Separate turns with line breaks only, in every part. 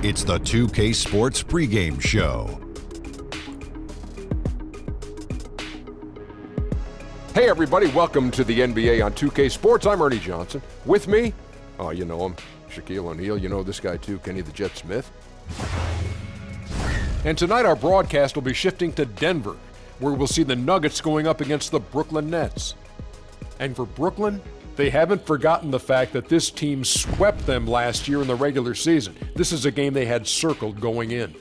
It's the 2K Sports pregame show.
Hey everybody, welcome to the NBA on 2K Sports. I'm Ernie Johnson. With me, oh you know him, Shaquille O'Neal. You know this guy too, Kenny the Jet Smith. And tonight our broadcast will be shifting to Denver, where we'll see the Nuggets going up against the Brooklyn Nets. And for Brooklyn, they haven't forgotten the fact that this team swept them last year in the regular season. This is a game they had circled going in.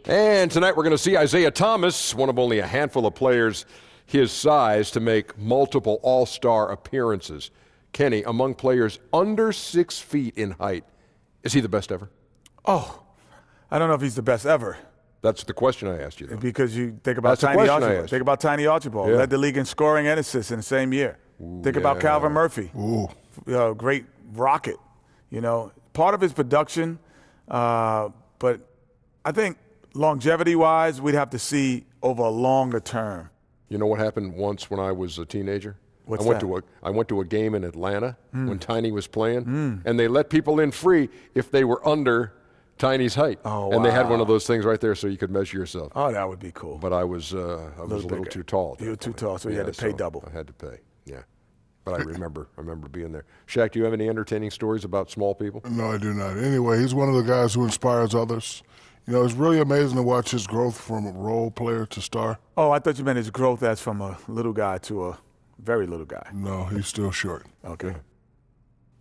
And tonight we're going to see Isaiah Thomas, one of only a handful of players his size to make multiple all-star appearances. Kenny, among players under 6 feet in height, is he the best ever?
Oh, I don't know if he's the best ever.
That's the question I asked you, though.
Because you think about Tiny Archibald. Think about Tiny Archibald.
Yeah.
Led the league in scoring and assists in the same year. Think about Calvin Murphy. Great rocket. You know, part of his production, but I think longevity-wise, we'd have to see over a longer term.
You know what happened once when I was a teenager?
What's
that? I went to a game in Atlanta when Tiny was playing, and they let people in free if they were under Tiny's height.
Oh,
and they had one of those things right there so you could measure yourself.
Oh, that would be cool.
But I was a little too tall.
You were too tall, so you had to pay double.
I had to pay, yeah. But I remember being there. Shaq, do you have any entertaining stories about small people?
No, I do not. Anyway, he's one of the guys who inspires others. You know, it's really amazing to watch his growth from a role player to star.
Oh, I thought you meant his growth as from a little guy to a very little guy.
No, he's still short.
Okay.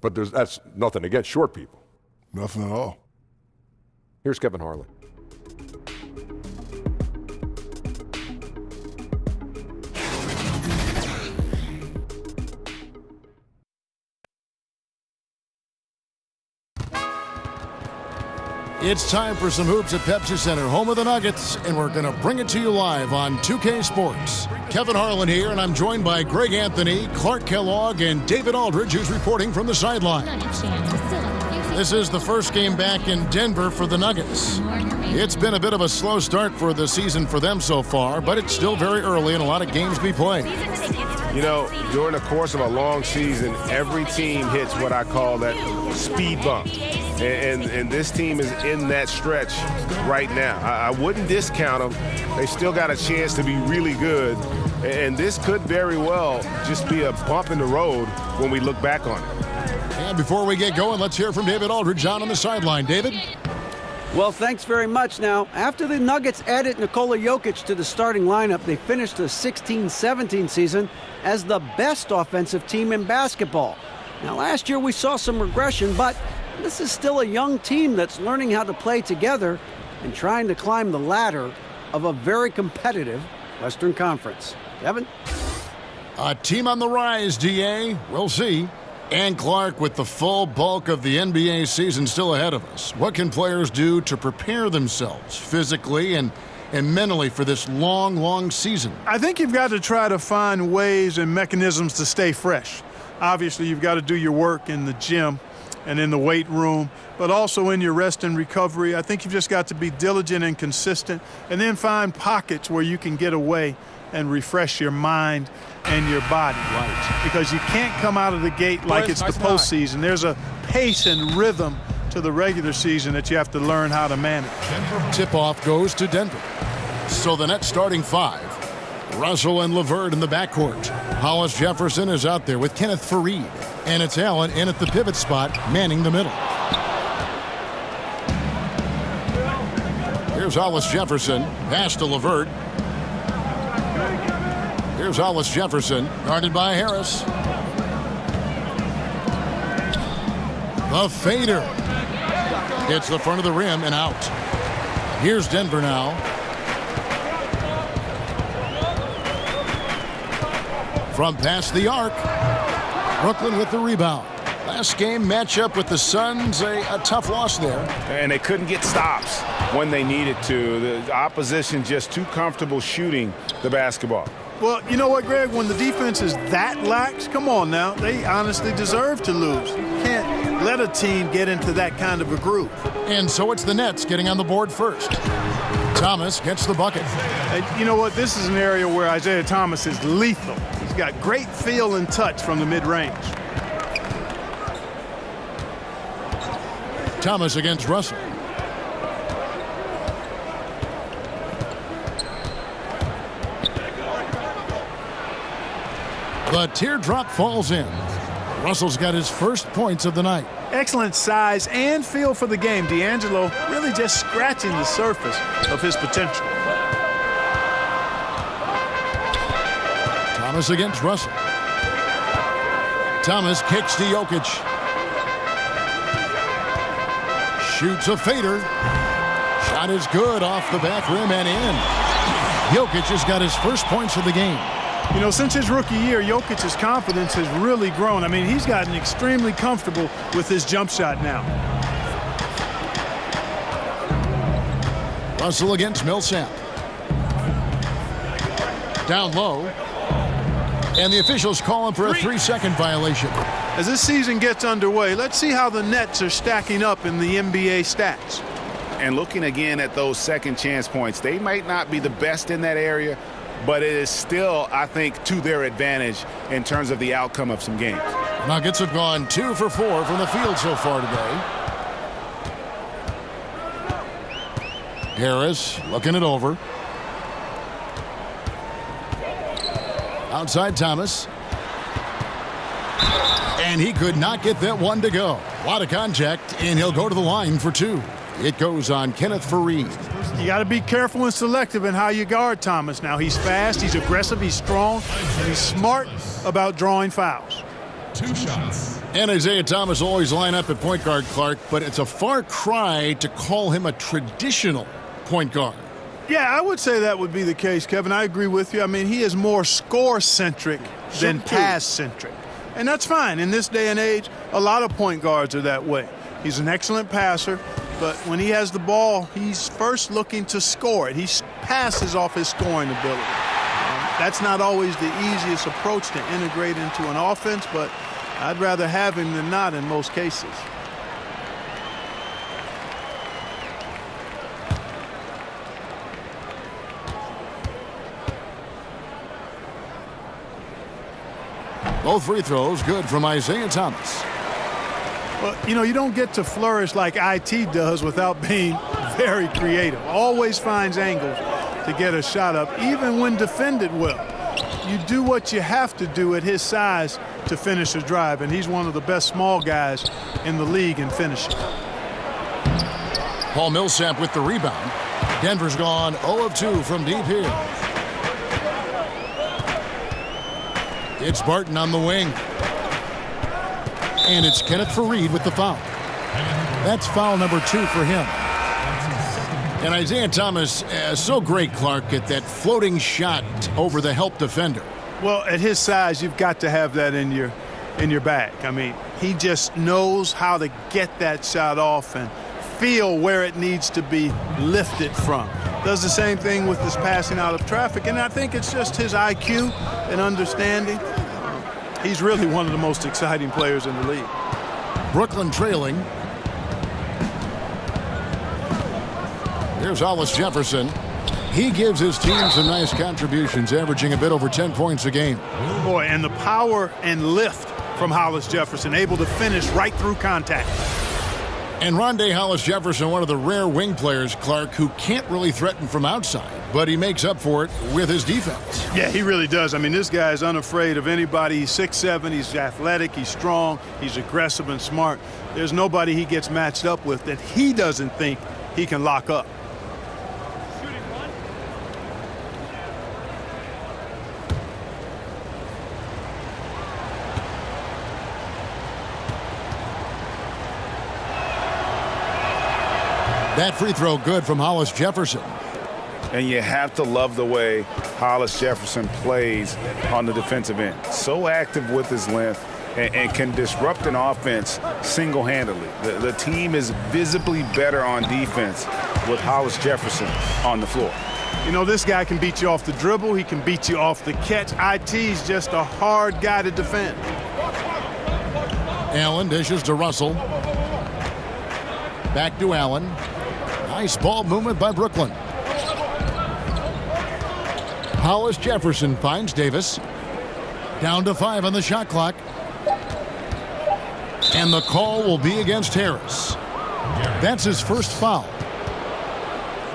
But that's nothing against short people.
Nothing at all.
Here's Kevin Harlan.
It's time for some hoops at Pepsi Center, home of the Nuggets, and we're going to bring it to you live on 2K Sports. Kevin Harlan here, and I'm joined by Greg Anthony, Clark Kellogg, and David Aldridge, who's reporting from the sideline. This is the first game back in Denver for the Nuggets. It's been a bit of a slow start for the season for them so far, but it's still very early and a lot of games to be played.
You know, during the course of a long season, every team hits what I call that speed bump. And this team is in that stretch right now. I wouldn't discount them. They still got a chance to be really good. And this could very well just be a bump in the road when we look back on it.
And before we get going, let's hear from David Aldridge on the sideline. David?
Well, thanks very much. Now, after the Nuggets added Nikola Jokic to the starting lineup, they finished the 16-17 season as the best offensive team in basketball. Now, last year we saw some regression, but this is still a young team that's learning how to play together and trying to climb the ladder of a very competitive Western Conference. Kevin?
A team on the rise, DA. We'll see. And Clark, with the full bulk of the NBA season still ahead of us, what can players do to prepare themselves physically and mentally for this long, long season?
I think you've got to try to find ways and mechanisms to stay fresh. Obviously, you've got to do your work in the gym and in the weight room, but also in your rest and recovery. I think you've just got to be diligent and consistent, and then find pockets where you can get away and refresh your mind and your body.
Right.
Because you can't come out of the gate like it's the postseason. There's a pace and rhythm to the regular season that you have to learn how to manage.
Tip-off goes to Denver. So the Nets starting five. Russell and LeVert in the backcourt. Hollis Jefferson is out there with Kenneth Faried. And it's Allen in at the pivot spot, manning the middle. Here's Hollis Jefferson, pass to LeVert. Here's Hollis Jefferson, guarded by Harris. The fader. Hits the front of the rim and out. Here's Denver now. From past the arc. Brooklyn with the rebound. Last game matchup with the Suns, a tough loss there.
And they couldn't get stops when they needed to. The opposition just too comfortable shooting the basketball.
Well, you know what, Greg? When the defense is that lax, come on now. They honestly deserve to lose. You can't let a team get into that kind of a groove.
And so it's the Nets getting on the board first. Thomas gets the bucket.
And you know what? This is an area where Isaiah Thomas is lethal. He's got great feel and touch from the mid-range.
Thomas against Russell. The teardrop falls in. Russell's got his first points of the night.
Excellent size and feel for the game. D'Angelo really just scratching the surface of his potential.
Thomas against Russell. Thomas kicks to Jokic. Shoots a fader. Shot is good off the back rim and in. Jokic has got his first points of the game.
You know, since his rookie year, Jokic's confidence has really grown. I mean, he's gotten extremely comfortable with his jump shot now.
Russell against Millsap. Down low. And the officials call him for a 3-second violation.
As this season gets underway, let's see how the Nets are stacking up in the NBA stats.
And looking again at those second chance points, they might not be the best in that area, but it is still, I think, to their advantage in terms of the outcome of some games.
Nuggets have gone 2 for 4 from the field so far today. Harris looking it over. Outside Thomas. And he could not get that one to go. A lot of contact, and he'll go to the line for 2. It goes on Kenneth Faried.
You got to be careful and selective in how you guard Thomas. Now, he's fast, he's aggressive, he's strong, and he's smart about drawing fouls.
2 shots.
And Isaiah Thomas will always line up at point guard, Clark, but it's a far cry to call him a traditional point guard.
Yeah, I would say that would be the case, Kevin. I agree with you. I mean, he is more score-centric than pass-centric. And that's fine. In this day and age, a lot of point guards are that way. He's an excellent passer, but when he has the ball, he's first looking to score it. He passes off his scoring ability. That's not always the easiest approach to integrate into an offense, but I'd rather have him than not in most cases.
Both free throws good from Isaiah Thomas.
Well, you know, you don't get to flourish like IT does without being very creative. Always finds angles to get a shot up, even when defended well. You do what you have to do at his size to finish a drive, and he's one of the best small guys in the league in finishing.
Paul Millsap with the rebound. Denver's gone 0 of 2 from deep here. It's Barton on the wing. And it's Kenneth Faried with the foul. That's foul number 2 for him. And Isaiah Thomas, so great, Clark, at that floating shot over the help defender.
Well, at his size, you've got to have that in your bag. I mean, he just knows how to get that shot off and feel where it needs to be lifted from. Does the same thing with his passing out of traffic, and I think it's just his IQ and understanding. He's really one of the most exciting players in the league.
Brooklyn trailing. Here's Hollis Jefferson. He gives his team some nice contributions, averaging a bit over 10 points a game.
Boy, and the power and lift from Hollis Jefferson, able to finish right through contact.
And Rondé Hollis Jefferson, one of the rare wing players, Clark, who can't really threaten from outside, but he makes up for it with his defense.
Yeah, he really does. I mean, this guy is unafraid of anybody. He's 6'7", he's athletic, he's strong, he's aggressive and smart. There's nobody he gets matched up with that he doesn't think he can lock up.
That free throw good from Hollis Jefferson.
And you have to love the way Hollis Jefferson plays on the defensive end. So active with his length and can disrupt an offense single-handedly. The team is visibly better on defense with Hollis Jefferson on the floor.
You know, this guy can beat you off the dribble. He can beat you off the catch. IT's just a hard guy to defend.
Allen dishes to Russell. Back to Allen. Nice ball movement by Brooklyn. Hollis Jefferson finds Davis. Down to 5 on the shot clock. And the call will be against Harris. That's his first foul.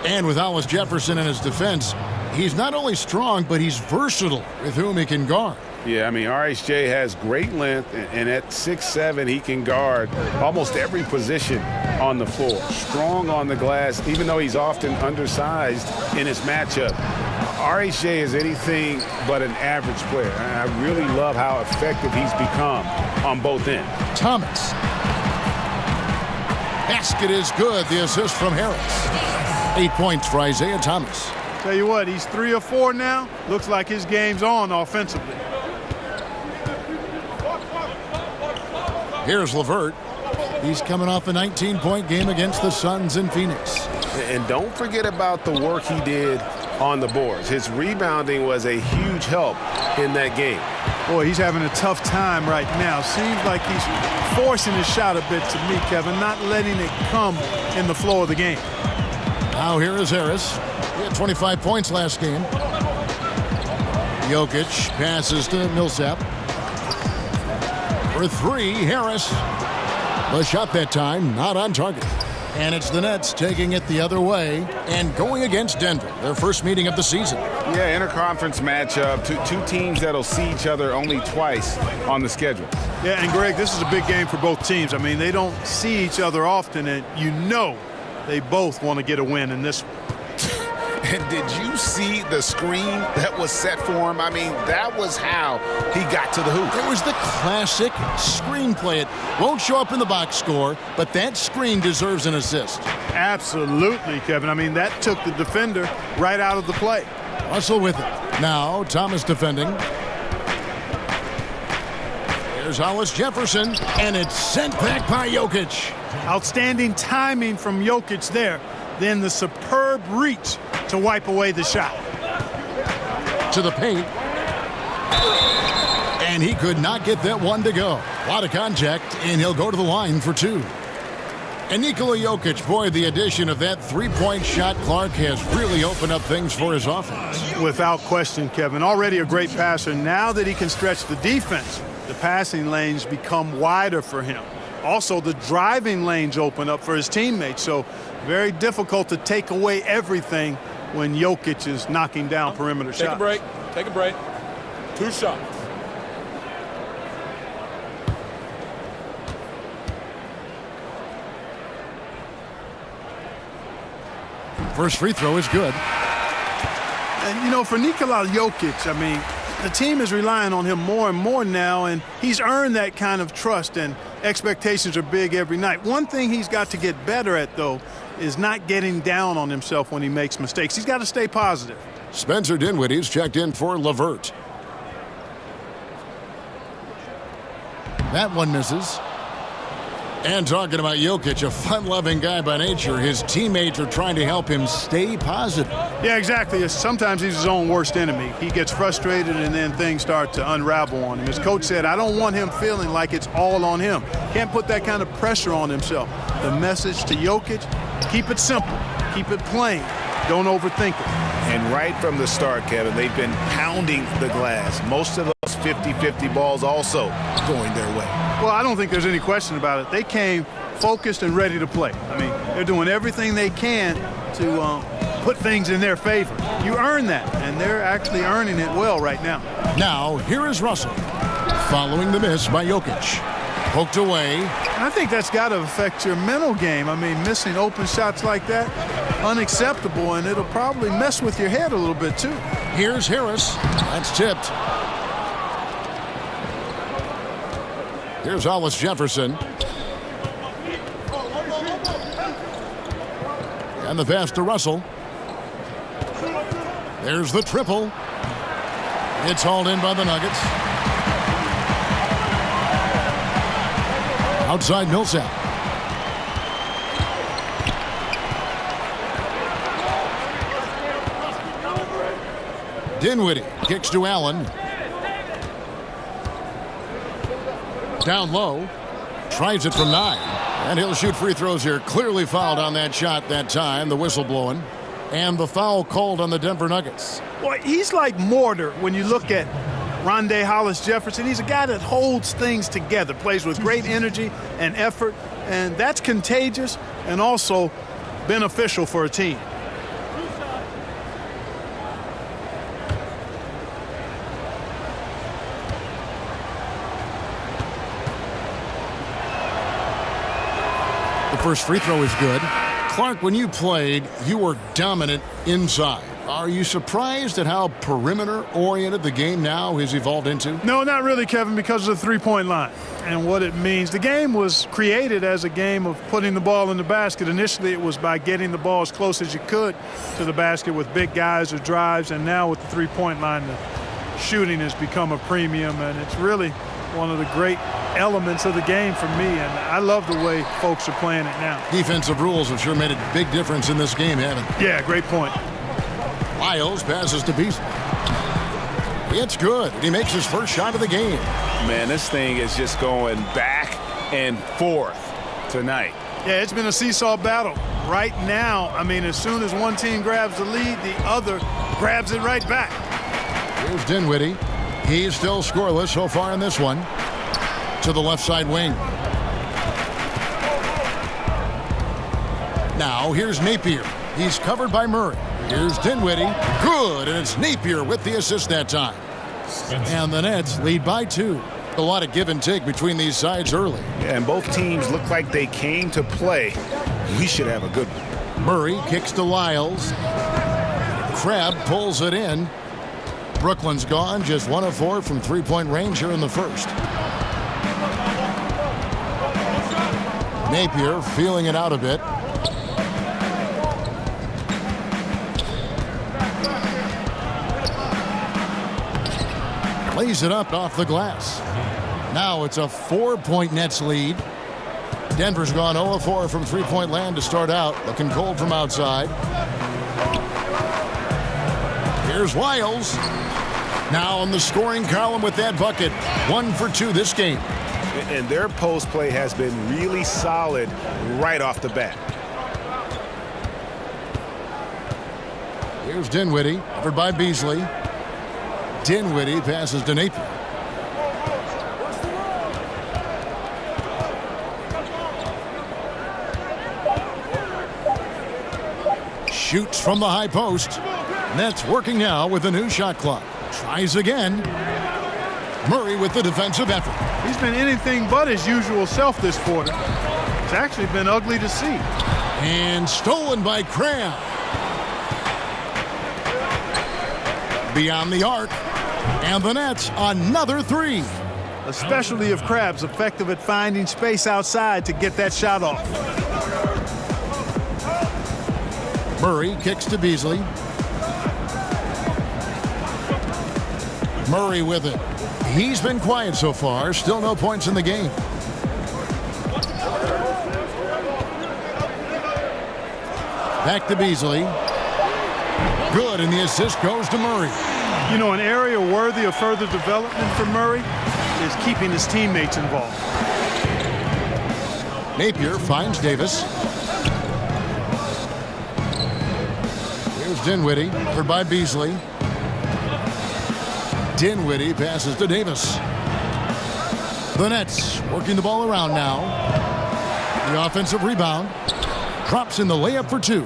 And with Hollis Jefferson in his defense, he's not only strong, but he's versatile with whom he can guard.
Yeah, I mean, RHJ has great length, and at 6'7", he can guard almost every position on the floor. Strong on the glass, even though he's often undersized in his matchup. RHJ is anything but an average player. I really love how effective he's become on both ends.
Thomas. Basket is good. The assist from Harris. 8 points for Isaiah Thomas.
Tell you what, he's 3 or 4 now. Looks like his game's on offensively.
Here's LeVert. He's coming off a 19-point game against the Suns in Phoenix.
And don't forget about the work he did on the boards. His rebounding was a huge help in that game.
Boy, he's having a tough time right now. Seems like he's forcing his shot a bit to me, Kevin, not letting it come in the flow of the game.
Now here is Harris. He had 25 points last game. Jokic passes to Millsap. For 3, Harris. The shot that time, not on target. And it's the Nets taking it the other way and going against Denver, their first meeting of the season.
Yeah, interconference matchup. Two teams that'll see each other only twice on the schedule.
Yeah, and Greg, this is a big game for both teams. I mean, they don't see each other often, and you know they both want to get a win in this one.
And did you see the screen that was set for him? I mean, that was how he got to the hoop.
It was the classic screenplay. It won't show up in the box score, but that screen deserves an assist.
Absolutely, Kevin. I mean, that took the defender right out of the play.
Russell with it. Now Thomas defending. Here's Hollis Jefferson, and it's sent back by Jokic.
Outstanding timing from Jokic there. Then the superb reach to wipe away the shot.
To the paint. And he could not get that one to go. A lot of contact, and he'll go to the line for 2. And Nikola Jokic, boy, the addition of that three-point shot, Clark, has really opened up things for his offense.
Without question, Kevin. Already a great passer. Now that he can stretch the defense, the passing lanes become wider for him. Also, the driving lanes open up for his teammates. So very difficult to take away everything when Jokic is knocking down perimeter shots.
Take a break. Take a break. 2 shots.
First free throw is good.
And, you know, for Nikola Jokic, I mean, the team is relying on him more and more now, and he's earned that kind of trust, and expectations are big every night. One thing he's got to get better at, though, is not getting down on himself when he makes mistakes. He's got to stay positive.
Spencer Dinwiddie's checked in for LeVert. That one misses. And talking about Jokic, a fun-loving guy by nature, his teammates are trying to help him stay positive.
Yeah, exactly. Sometimes he's his own worst enemy. He gets frustrated and then things start to unravel on him. His coach said, I don't want him feeling like it's all on him. Can't put that kind of pressure on himself. The message to Jokic, keep it simple. Keep it plain. Don't overthink it.
And right from the start, Kevin, they've been pounding the glass. Most of those 50-50 balls also going their way.
Well, I don't think there's any question about it. They came focused and ready to play. I mean, they're doing everything they can to put things in their favor. You earn that, and they're actually earning it well right now.
Now, here is Russell, following the miss by Jokic. Poked away.
And I think that's got to affect your mental game. I mean, missing open shots like that, unacceptable, and it'll probably mess with your head a little bit, too.
Here's Harris. That's tipped. Here's Hollis Jefferson. And the pass to Russell. There's the triple. It's hauled in by the Nuggets. Outside Millsap. Dinwiddie kicks to Allen. Down low. Tries it from 9. And he'll shoot free throws here. Clearly fouled on that shot that time. The whistle blowing. And the foul called on the Denver Nuggets.
Boy, he's like mortar when you look at Rondé Hollis Jefferson. He's a guy that holds things together, plays with great energy and effort, and that's contagious and also beneficial for a team.
The first free throw is good. Clark, when you played, you were dominant inside. Are you surprised at how perimeter-oriented the game now has evolved into?
No, not really, Kevin, because of the three-point line and what it means. The game was created as a game of putting the ball in the basket. Initially, it was by getting the ball as close as you could to the basket with big guys or drives, and now with the three-point line, the shooting has become a premium, and it's really one of the great elements of the game for me, and I love the way folks are playing it now.
Defensive rules have sure made a big difference in this game, haven't they?
Yeah, great point.
Lyles passes to Beasley. It's good. He makes his first shot of the game.
Man, this thing is just going back and forth tonight.
Yeah, it's been a seesaw battle. Right now, I mean, as soon as one team grabs the lead, the other grabs it right back.
Here's Dinwiddie. He's still scoreless so far in this one. To the left side wing. Now here's Napier. He's covered by Murray. Here's Dinwiddie. Good, and it's Napier with the assist that time. And the Nets lead by 2. A lot of give and take between these sides early.
Yeah, and both teams look like they came to play. We should have a good one.
Murray kicks to Lyles. Crabbe pulls it in. Brooklyn's gone, just 1 of 4 from three-point range here in the first. Napier feeling it out a bit. Lays it up off the glass. Now it's a 4-point Nets lead. Denver's gone 0 of 4 from three-point land to start out. Looking cold from outside. Here's Lyles. Now in the scoring column with that bucket. 1 for 2 this game.
And their post play has been really solid right off the bat.
Here's Dinwiddie, covered by Beasley. Dinwiddie passes to Napier. Shoots from the high post. Nets working now with a new shot clock. Tries again. Murray with the defensive effort.
He's been anything but his usual self this quarter. It's actually been ugly to see.
And stolen by Crabbe. Beyond the arc. And the Nets, another 3.
Especially if Crabbe's effective at finding space outside to get that shot off.
Murray kicks to Beasley. Murray with it. He's been quiet so far. Still no points in the game. Back to Beasley. Good, and the assist goes to Murray.
You know, an area worthy of further development for Murray is keeping his teammates involved.
Napier finds Davis. Here's Dinwiddie, covered by Beasley. Dinwiddie passes to Davis. The Nets working the ball around now. The offensive rebound. Drops in the layup for 2.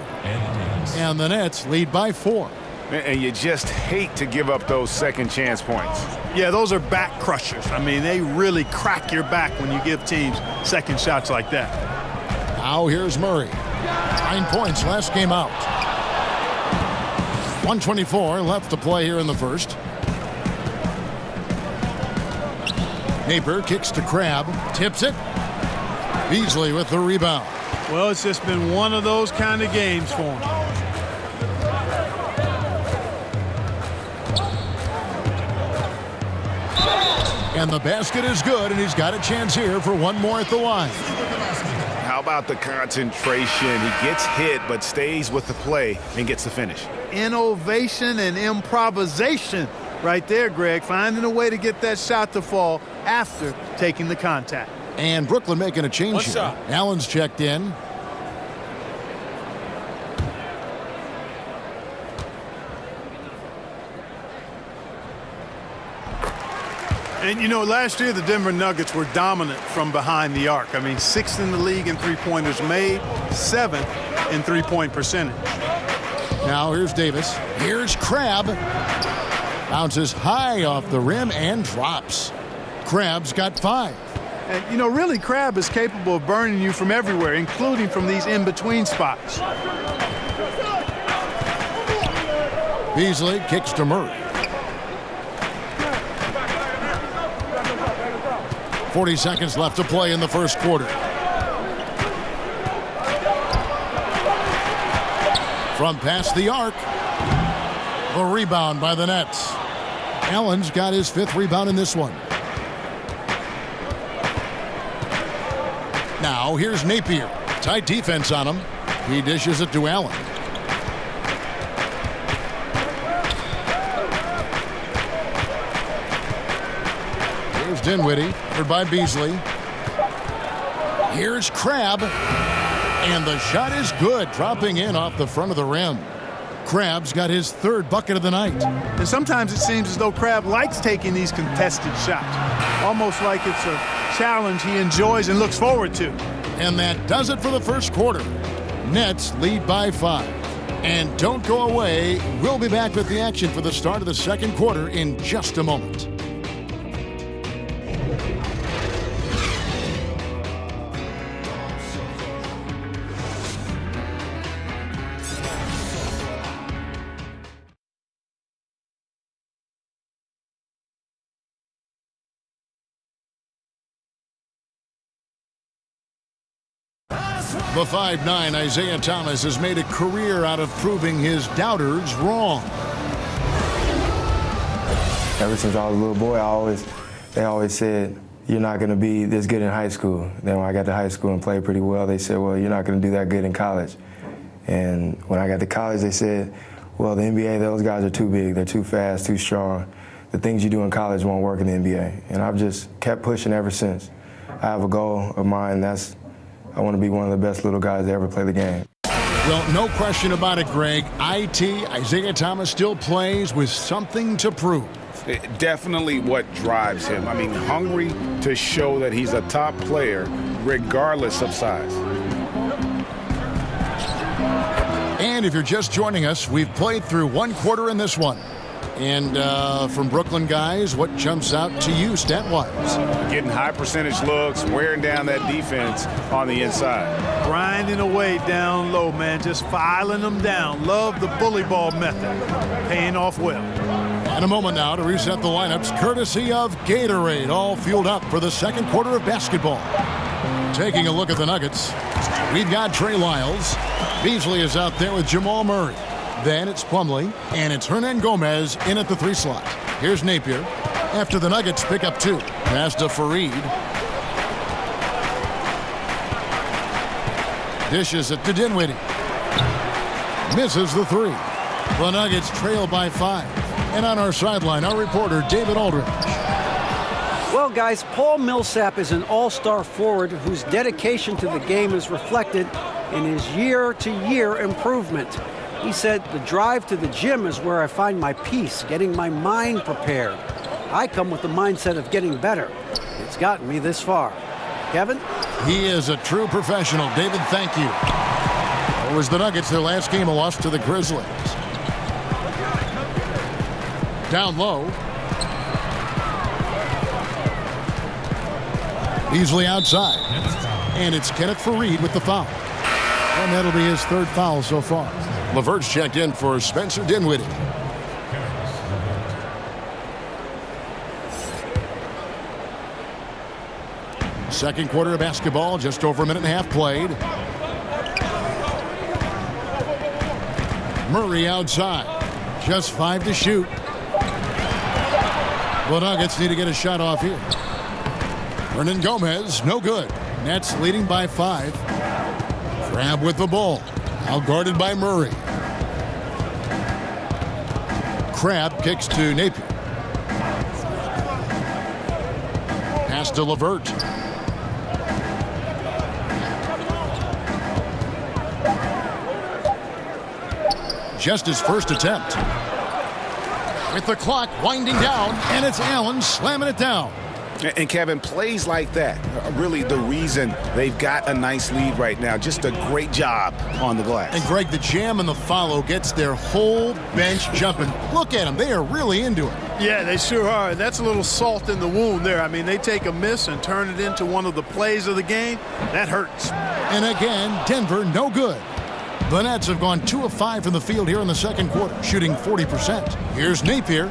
And the Nets lead by 4.
And you just hate to give up those second chance points.
Yeah, those are back crushers. I mean, they really crack your back when you give teams second shots like that.
Now here's Murray. 9 points last game out. 1:24 left to play here in the first. Napier kicks to Crabbe. Tips it. Beasley with the rebound.
Well, it's just been one of those kind of games for him.
And the basket is good, and he's got a chance here for one more at the line.
How about the concentration? He gets hit, but stays with the play and gets the finish.
Innovation and improvisation right there, Greg. Finding a way to get that shot to fall after taking the contact.
And Brooklyn making a change here. Allen's checked in.
And, you know, last year the Denver Nuggets were dominant from behind the arc. I mean, 6th in the league in three-pointers made, 7th in three-point percentage.
Now here's Davis. Here's Crabbe. Bounces high off the rim and drops. Crabbe's got 5.
And, you know, really, Crabbe is capable of burning you from everywhere, including from these in-between spots.
Beasley kicks to Murray. 40 seconds left to play in the first quarter. From past the arc. The rebound by the Nets. Allen's got his 5th rebound in this one. Now here's Napier. Tight defense on him. He dishes it to Allen. Here's Dinwiddie, covered by Beasley. Here's Crabbe. And the shot is good, dropping in off the front of the rim. Crabbe's got his 3rd bucket of the night.
And sometimes it seems as though Crabbe likes taking these contested shots. Almost like it's a challenge he enjoys and looks forward to.
And that does it for the first quarter. Nets lead by 5. And don't go away. We'll be back with the action for the start of the second quarter in just a moment. The 5'9" Isaiah Thomas has made a career out of proving his doubters wrong.
Ever since I was a little boy, they always said, you're not going to be this good in high school. Then when I got to high school and played pretty well, they said, well, you're not going to do that good in college. And when I got to college, they said, well, the NBA, those guys are too big. They're too fast, too strong. The things you do in college won't work in the NBA. And I've just kept pushing ever since. I have a goal of mine, I want to be one of the best little guys to ever play the game.
Well, no question about it, Greg. Isaiah Thomas still plays with something to prove.
Definitely what drives him. I mean, hungry to show that he's a top player regardless of size.
And if you're just joining us, we've played through 1 quarter in this one. And from Brooklyn guys, what jumps out to you stat-wise?
Getting high percentage looks, wearing down that defense on the inside.
Grinding away down low, man, just filing them down. Love the bully ball method. Paying off well.
And a moment now to reset the lineups, courtesy of Gatorade, all fueled up for the second quarter of basketball. Taking a look at the Nuggets, we've got Trey Lyles. Beasley is out there with Jamal Murray. Then it's Plumlee, and it's Hernan Gomez in at the 3 slot. Here's Napier. After the Nuggets pick up 2. Pass to Fareed. Dishes it to Dinwiddie. Misses the 3. The Nuggets trail by 5. And on our sideline, our reporter, David Aldridge.
Well, guys, Paul Millsap is an all-star forward whose dedication to the game is reflected in his year-to-year improvement. He said, the drive to the gym is where I find my peace, getting my mind prepared. I come with the mindset of getting better. It's gotten me this far. Kevin?
He is a true professional. David, thank you. It was the Nuggets, their last game, a loss to the Grizzlies. Down low. Beasley outside. And it's Kenneth Fareed with the foul. And that'll be his 3rd foul so far. LeVert's checked in for Spencer Dinwiddie. Second quarter of basketball, just over a minute and a half played. Murray outside. Just 5 to shoot. The Nuggets need to get a shot off here. Hernan Gomez, no good. Nets leading by 5. Crabbe with the ball. Out guarded by Murray. Crabbe kicks to Napier. Pass to LeVert. Just his first attempt. With the clock winding down, and it's Allen slamming it down.
And Kevin, plays like that are really the reason they've got a nice lead right now. Just a great job on the glass.
And Greg, the jam and the follow gets their whole bench jumping. Look at them. They are really into it.
Yeah, they sure are. That's a little salt in the wound there. I mean, they take a miss and turn it into one of the plays of the game. That hurts.
And again, Denver no good. The Nets have gone 2 of 5 from the field here in the second quarter, shooting 40%. Here's Napier.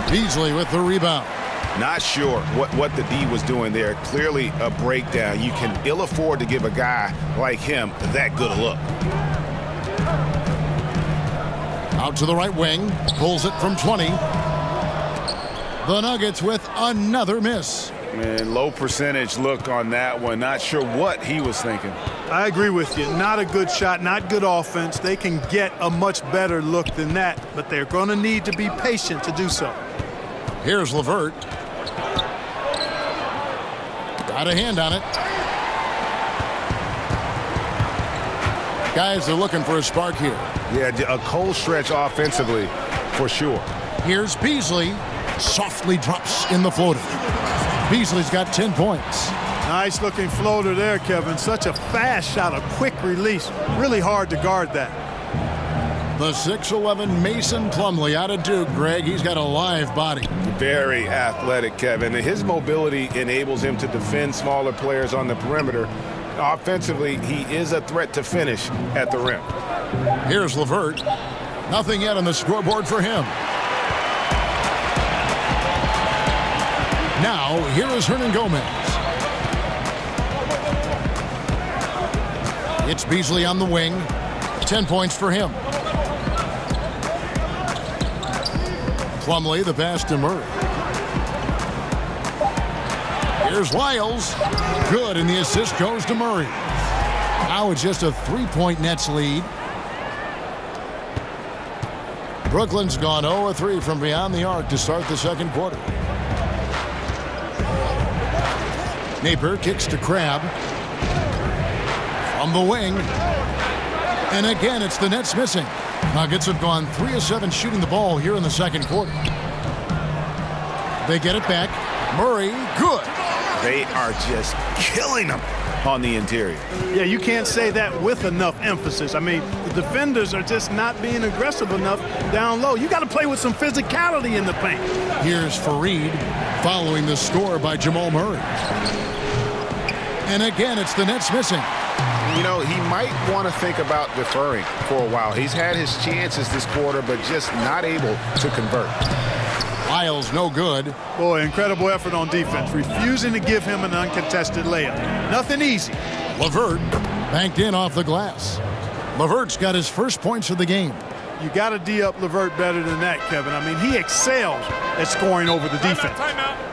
Beasley with the rebound.
Not sure what the D was doing there. Clearly a breakdown. You can ill afford to give a guy like him that good a look.
Out to the right wing. Pulls it from 20. The Nuggets with another miss.
Man, low percentage look on that one. Not sure what he was thinking.
I agree with you. Not a good shot, not good offense. They can get a much better look than that, but they're going to need to be patient to do so.
Here's LeVert. Got a hand on it. Guys are looking for a spark here.
Yeah, a cold stretch offensively for sure.
Here's Beasley. Softly drops in the floater. Beasley's got 10 points.
Nice looking floater there, Kevin. Such a fast shot, a quick release. Really hard to guard that.
The 6'11" Mason Plumlee out of Duke, Greg. He's got a live body.
Very athletic, Kevin. His mobility enables him to defend smaller players on the perimeter. Offensively, he is a threat to finish at the rim.
Here's LeVert. Nothing yet on the scoreboard for him. Now, here is Hernan Gomez. It's Beasley on the wing. 10 points for him. Plumlee, the pass to Murray. Here's Lyles. Good, and the assist goes to Murray. Now it's just a 3-point Nets lead. Brooklyn's gone 0-3 from beyond the arc to start the second quarter. Napier kicks to Crabbe. From the wing. And again, it's the Nets missing. Nuggets have gone 3 of 7 shooting the ball here in the second quarter. They get it back. Murray, good.
They are just killing them on the interior.
Yeah, you can't say that with enough emphasis. I mean, the defenders are just not being aggressive enough down low. You got to play with some physicality in the paint.
Here's Fareed following the score by Jamal Murray. And again, it's the Nets missing.
You know, he might want to think about deferring for a while. He's had his chances this quarter, but just not able to convert.
Lyles, no good.
Boy, incredible effort on defense. Refusing to give him an uncontested layup. Nothing easy.
LeVert banked in off the glass. LeVert's got his first points of the game.
You got to D up LeVert better than that, Kevin. I mean, he excels at scoring over the defense.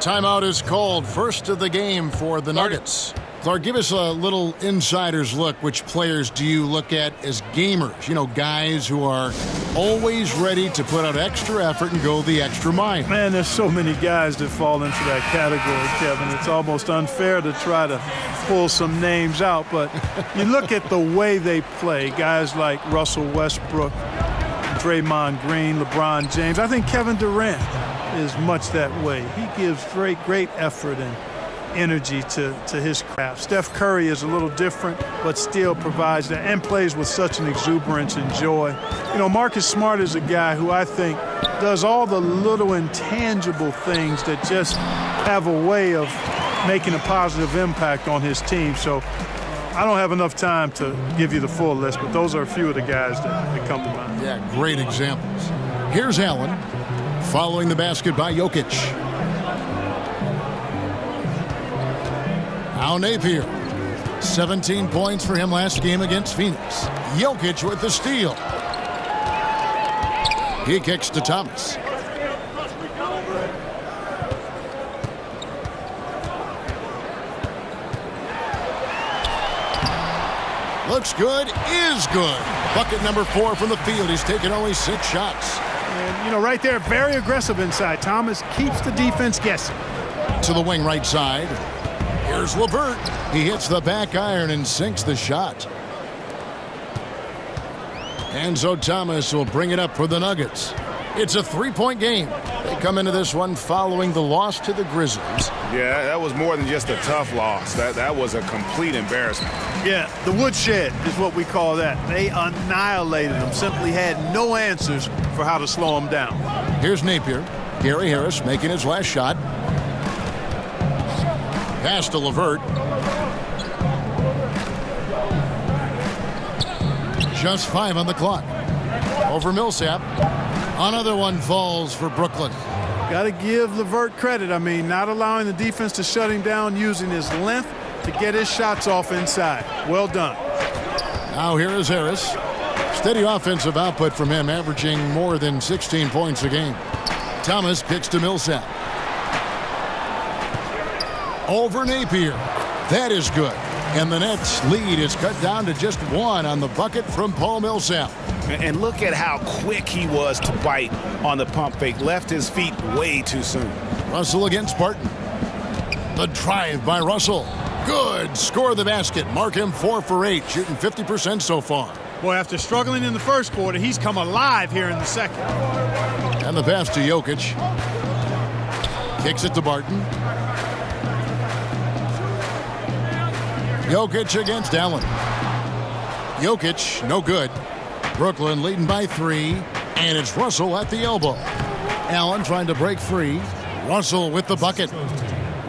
Timeout is called. First of the game for the Nuggets. Clark, give us a little insider's look. Which players do you look at as gamers? You know, guys who are always ready to put out extra effort and go the extra mile.
Man, there's so many guys that fall into that category, Kevin. It's almost unfair to try to pull some names out, but you look at the way they play, guys like Russell Westbrook, Draymond Green, LeBron James. I think Kevin Durant is much that way. He gives great effort and energy to his craft. Steph Curry is a little different, but still provides that and plays with such an exuberance and joy. You know, Marcus Smart is a guy who I think does all the little intangible things that just have a way of making a positive impact on his team. So I don't have enough time to give you the full list, but those are a few of the guys that come to mind.
Yeah, great examples. Here's Allen following the basket by Jokic. Now Napier. 17 points for him last game against Phoenix. Jokic with the steal. He kicks to Thomas. Looks good, is good. Bucket number 4 from the field. He's taken only 6 shots.
And, you know, right there, very aggressive inside. Thomas keeps the defense guessing.
To the wing right side. Here's LeVert. He hits the back iron and sinks the shot. Enzo Thomas will bring it up for the Nuggets. It's a three-point game. They come into this one following the loss to the Grizzlies.
Yeah, that was more than just a tough loss. That was a complete embarrassment.
Yeah, the woodshed is what we call that. They annihilated them, simply had no answers for how to slow them down.
Here's Napier. Gary Harris making his last shot. Pass to LeVert. Just 5 on the clock. Over Millsap. Another one falls for Brooklyn.
Got to give LeVert credit. I mean, not allowing the defense to shut him down, using his length to get his shots off inside. Well done.
Now here is Harris. Steady offensive output from him, averaging more than 16 points a game. Thomas kicks to Millsap. Over Napier. That is good. And the Nets' lead is cut down to just 1 on the bucket from Paul Millsap.
And look at how quick he was to bite on the pump fake. Left his feet way too soon.
Russell against Barton. The drive by Russell. Good. Score the basket. Mark him 4 for 8, shooting 50% so far.
Boy, after struggling in the first quarter, he's come alive here in the second.
And the pass to Jokic. Kicks it to Barton. Jokic against Allen. Jokic, no good. Brooklyn leading by 3, and it's Russell at the elbow. Allen trying to break free. Russell with the bucket.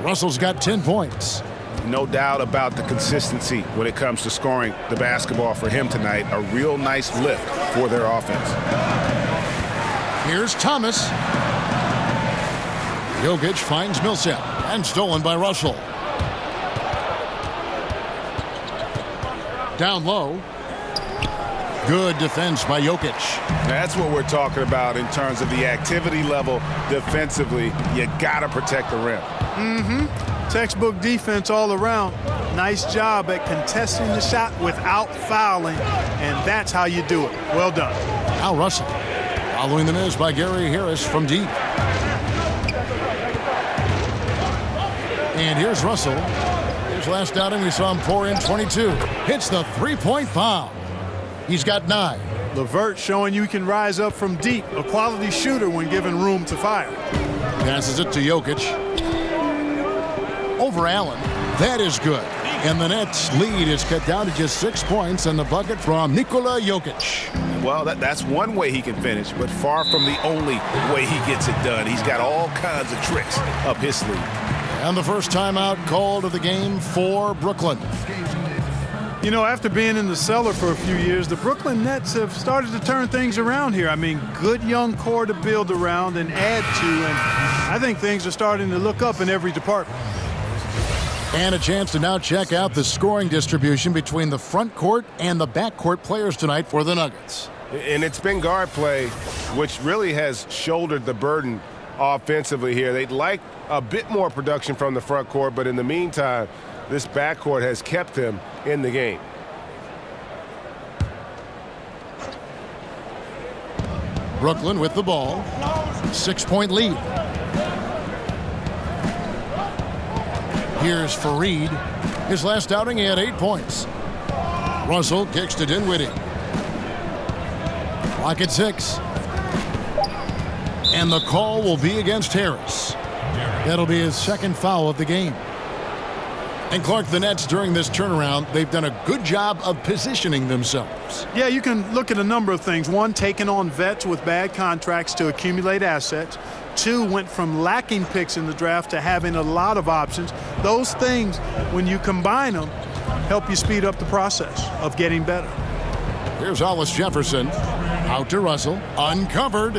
Russell's got 10 points.
No doubt about the consistency when it comes to scoring the basketball for him tonight. A real nice lift for their offense.
Here's Thomas. Jokic finds Millsap, and stolen by Russell. Down low. Good defense by Jokic.
That's what we're talking about in terms of the activity level defensively. You got to protect the rim.
Textbook defense all around. Nice job at contesting the shot without fouling, and that's how you do it. Well done.
Now Russell. Following the miss by Gary Harris from deep. And here's Russell. His last outing, we saw him pour in 22. Hits the three-point bomb. He's got 9.
LeVert showing you can rise up from deep. A quality shooter when given room to fire.
Passes it to Jokic. Over Allen. That is good. And the Nets' lead is cut down to just 6 points on the bucket from Nikola Jokic.
Well, that's one way he can finish, but far from the only way he gets it done. He's got all kinds of tricks up his sleeve.
And the first timeout called of the game for Brooklyn.
You know, after being in the cellar for a few years, the Brooklyn Nets have started to turn things around here. I mean, good young core to build around and add to, and I think things are starting to look up in every department.
And a chance to now check out the scoring distribution between the front court and the back court players tonight for the Nuggets.
And it's been guard play, which really has shouldered the burden offensively here. They'd like a bit more production from the front court, but in the meantime, this backcourt has kept them in the game.
Brooklyn with the ball. 6-point lead. Here's Fareed. His last outing, he had 8 points. Russell kicks to Dinwiddie. Clock at 6. And the call will be against Harris. That'll be his second foul of the game. And Clark, the Nets during this turnaround, they've done a good job of positioning themselves.
Yeah, you can look at a number of things. One, taking on vets with bad contracts to accumulate assets. 2, went from lacking picks in the draft to having a lot of options. Those things, when you combine them, help you speed up the process of getting better.
Here's Hollis Jefferson. Out to Russell. Uncovered.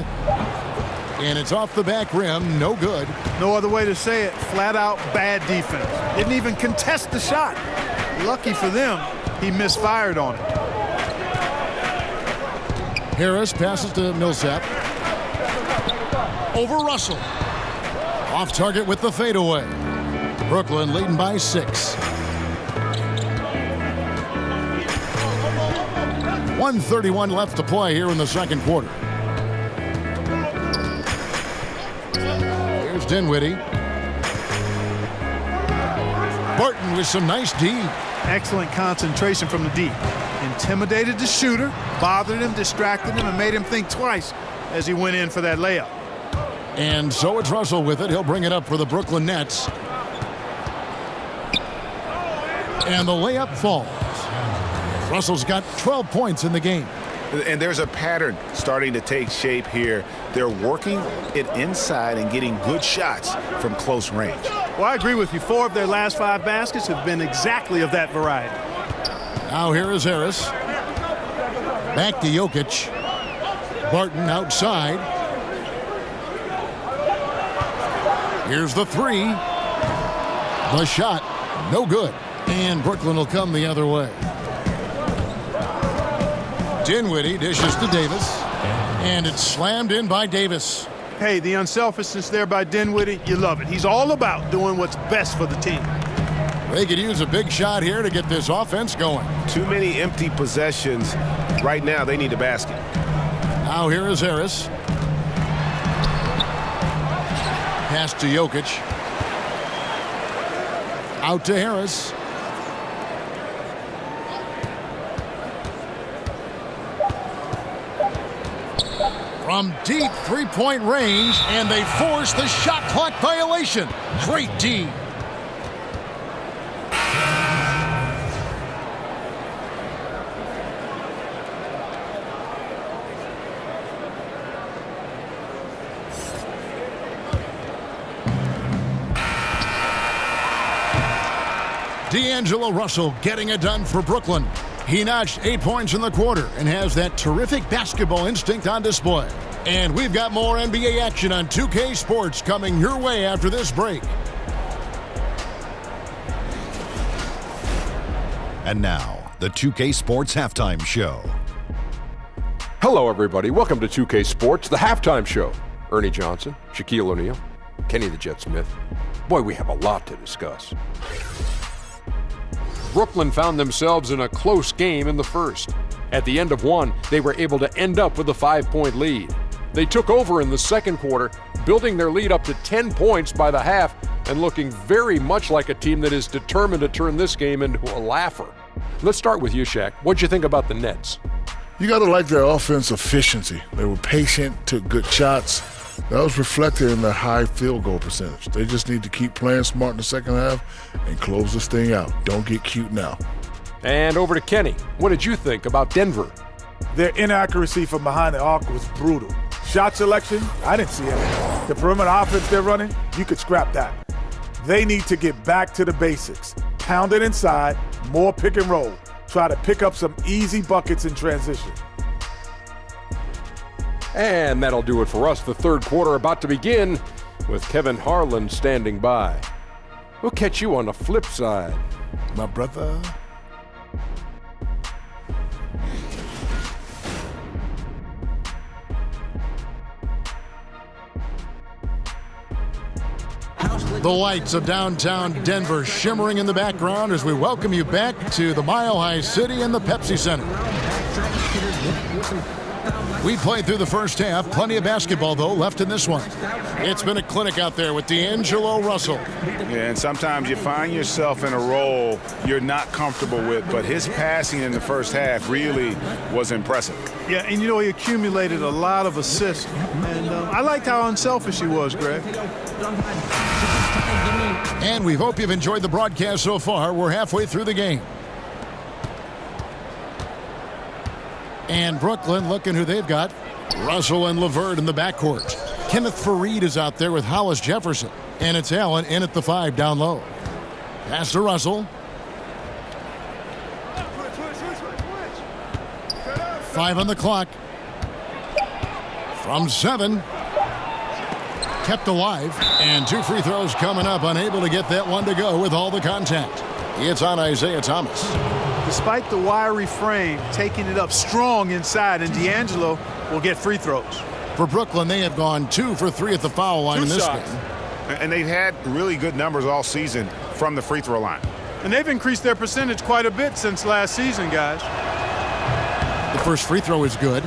And it's off the back rim. No good.
No other way to say it. Flat out bad defense. Didn't even contest the shot. Lucky for them, he misfired on it.
Harris passes to Millsap. Over Russell. Off target with the fadeaway. Brooklyn leading by 6. 1:31 left to play here in the second quarter. Here's Dinwiddie. Barton with some nice D.
Excellent concentration from the D. Intimidated the shooter, bothered him, distracted him, and made him think twice as he went in for that layup.
And so it's Russell with it. He'll bring it up for the Brooklyn Nets. And the layup falls. Russell's got 12 points in the game.
And there's a pattern starting to take shape here. They're working it inside and getting good shots from close range.
Well, I agree with you. 4 of their last 5 baskets have been exactly of that variety.
Now here is Harris. Back to Jokic. Barton outside. Here's the 3. The shot, no good. And Brooklyn will come the other way. Dinwiddie dishes to Davis. And it's slammed in by Davis.
Hey, the unselfishness there by Dinwiddie, you love it. He's all about doing what's best for the team.
They could use a big shot here to get this offense going.
Too many empty possessions. Right now, they need a basket.
Now here is Harris. Pass to Jokic. Out to Harris. From deep three-point range, and they force the shot clock violation. Great D. D'Angelo Russell getting it done for Brooklyn. He notched 8 points in the quarter and has that terrific basketball instinct on display. And we've got more NBA action on 2K Sports coming your way after this break.
And now, the 2K Sports Halftime Show.
Hello, everybody. Welcome to 2K Sports, the halftime show. Ernie Johnson, Shaquille O'Neal, Kenny the Jet Smith. Boy, we have a lot to discuss. Brooklyn found themselves in a close game in the first. At the end of one, they were able to end up with a 5-point lead. They took over in the second quarter, building their lead up to 10 points by the half and looking very much like a team that is determined to turn this game into a laugher. Let's start with you, Shaq. What'd you think about the Nets?
You got to like their offense efficiency. They were patient, took good shots. That was reflected in their high field goal percentage. They just need to keep playing smart in the second half and close this thing out. Don't get cute now.
And over to Kenny. What did you think about Denver?
Their inaccuracy from behind the arc was brutal. Shot selection, I didn't see any. The perimeter offense they're running, you could scrap that. They need to get back to the basics. Pound it inside, more pick and roll. Try to pick up some easy buckets in transition.
And that'll do it for us. The third quarter about to begin with Kevin Harlan standing by. We'll catch you on the flip side.
My brother.
The lights of downtown Denver shimmering in the background as we welcome you back to the Mile High City and the Pepsi Center. We played through the first half. Plenty of basketball, though, left in this one. It's been a clinic out there with D'Angelo Russell.
Yeah, and sometimes you find yourself in a role you're not comfortable with, but his passing in the first half really was impressive.
Yeah, and you know, he accumulated a lot of assists. And I liked how unselfish he was, Greg.
And we hope you've enjoyed the broadcast so far. We're halfway through the game. And Brooklyn looking who they've got. Russell and LeVert in the backcourt. Kenneth Faried is out there with Hollis Jefferson. And it's Allen in at the 5 down low. Pass to Russell. 5 on the clock. From 7. Kept alive. And 2 free throws coming up. Unable to get that one to go with all the contact. It's on Isaiah Thomas.
Despite the wiry frame, taking it up strong inside, and D'Angelo will get free throws.
For Brooklyn, they have gone 2 for 3 at the foul line in this game.
And they've had really good numbers all season from the free throw line.
And they've increased their percentage quite a bit since last season, guys.
The first free throw is good.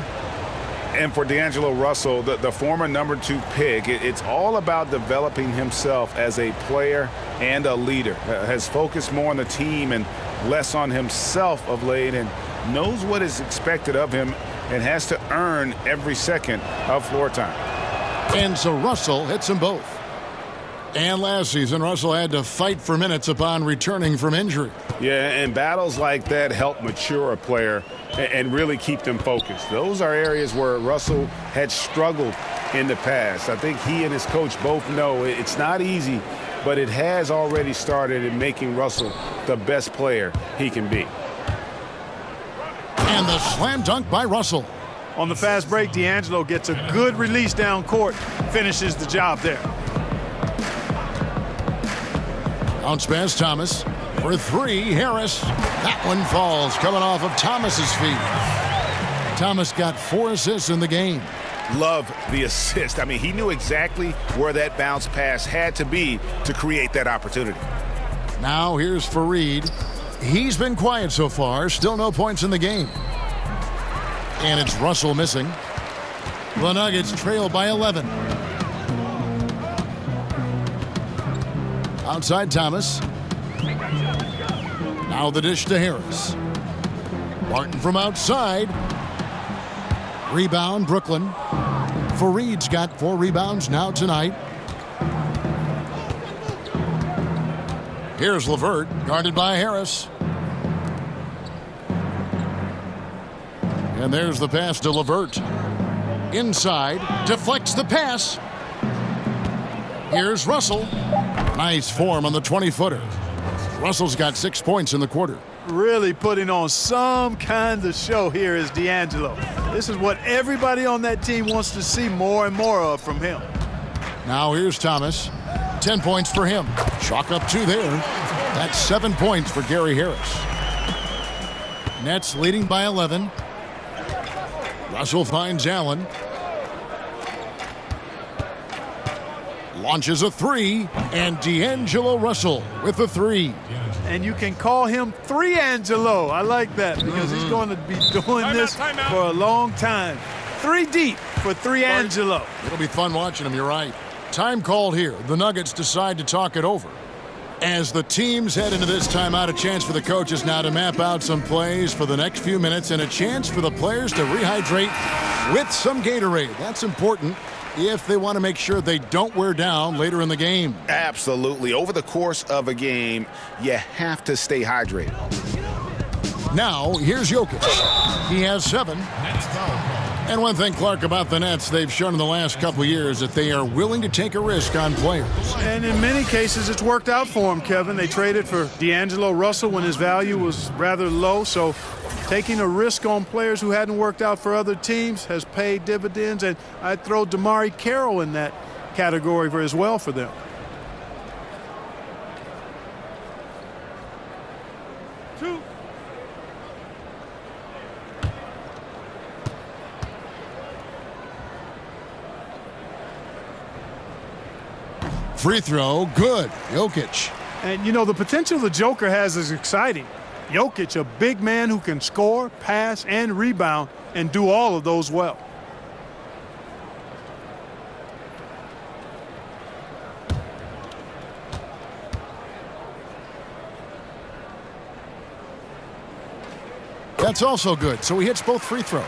And for D'Angelo Russell, the former number 2 pick, it's all about developing himself as a player and a leader. Has focused more on the team and less on himself of late, and knows what is expected of him and has to earn every second of floor time.
And so Russell hits them both. And last season, Russell had to fight for minutes upon returning from injury.
Yeah, and battles like that help mature a player and really keep them focused. Those are areas where Russell had struggled in the past. I think he and his coach both know it's not easy, but it has already started in making Russell the best player he can be.
And the slam dunk by Russell.
On the fast break, D'Angelo gets a good release down court, finishes the job there.
Bounce pass Thomas for three. Harris. That one falls coming off of Thomas's feet. Thomas got 4 assists in the game.
Love the assist. I mean, he knew exactly where that bounce pass had to be to create that opportunity.
Now here's Fareed. He's been quiet so far. Still no points in the game. And it's Russell missing. The Nuggets trail by 11. Outside Thomas. Now the dish to Harris. Martin from outside. Rebound Brooklyn. Fareed's got 4 rebounds now tonight. Here's LeVert, guarded by Harris. And there's the pass to LeVert. Inside, deflects the pass. Here's Russell. Nice form on the 20-footer. Russell's got 6 points in the quarter.
Really putting on some kind of show here is D'Angelo. This is what everybody on that team wants to see more and more of from him.
Now here's Thomas. 10 points for him. Chalk up 2 there. That's 7 points for Gary Harris. Nets leading by 11. Russell finds Allen. Launches a 3, and D'Angelo Russell with the 3.
And you can call him 3-Angelo. I like that because he's going to be doing this for a long time. 3 deep for 3-Angelo.
It'll be fun watching him, you're right. Time called here. The Nuggets decide to talk it over. As the teams head into this timeout, a chance for the coaches now to map out some plays for the next few minutes and a chance for the players to rehydrate with some Gatorade. That's important if they want to make sure they don't wear down later in the game.
Absolutely. Over the course of a game, you have to stay hydrated.
Now, here's Jokic. He has 7. And one thing, Clark, about the Nets, they've shown in the last couple years that they are willing to take a risk on players.
And in many cases, it's worked out for them, Kevin. They traded for D'Angelo Russell when his value was rather low, so taking a risk on players who hadn't worked out for other teams has paid dividends, and I'd throw DeMarre Carroll in that category as well for them.
Free throw, good. Jokic.
And, you know, the potential the Joker has is exciting. Jokic, a big man who can score, pass, and rebound, and do all of those well.
That's also good. So he hits both free throws.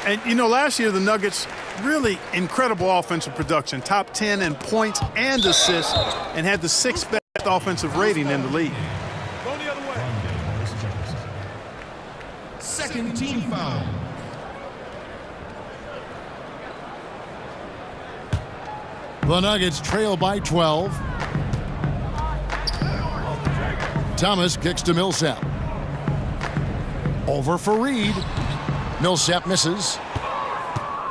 And, you know, last year the Nuggets, really incredible offensive production. Top 10 in points and assists, and had the 6th best offensive rating in the league.
Go the other way. Second team foul.
The Nuggets trail by 12. Thomas kicks to Millsap. Over Fareed. Millsap misses.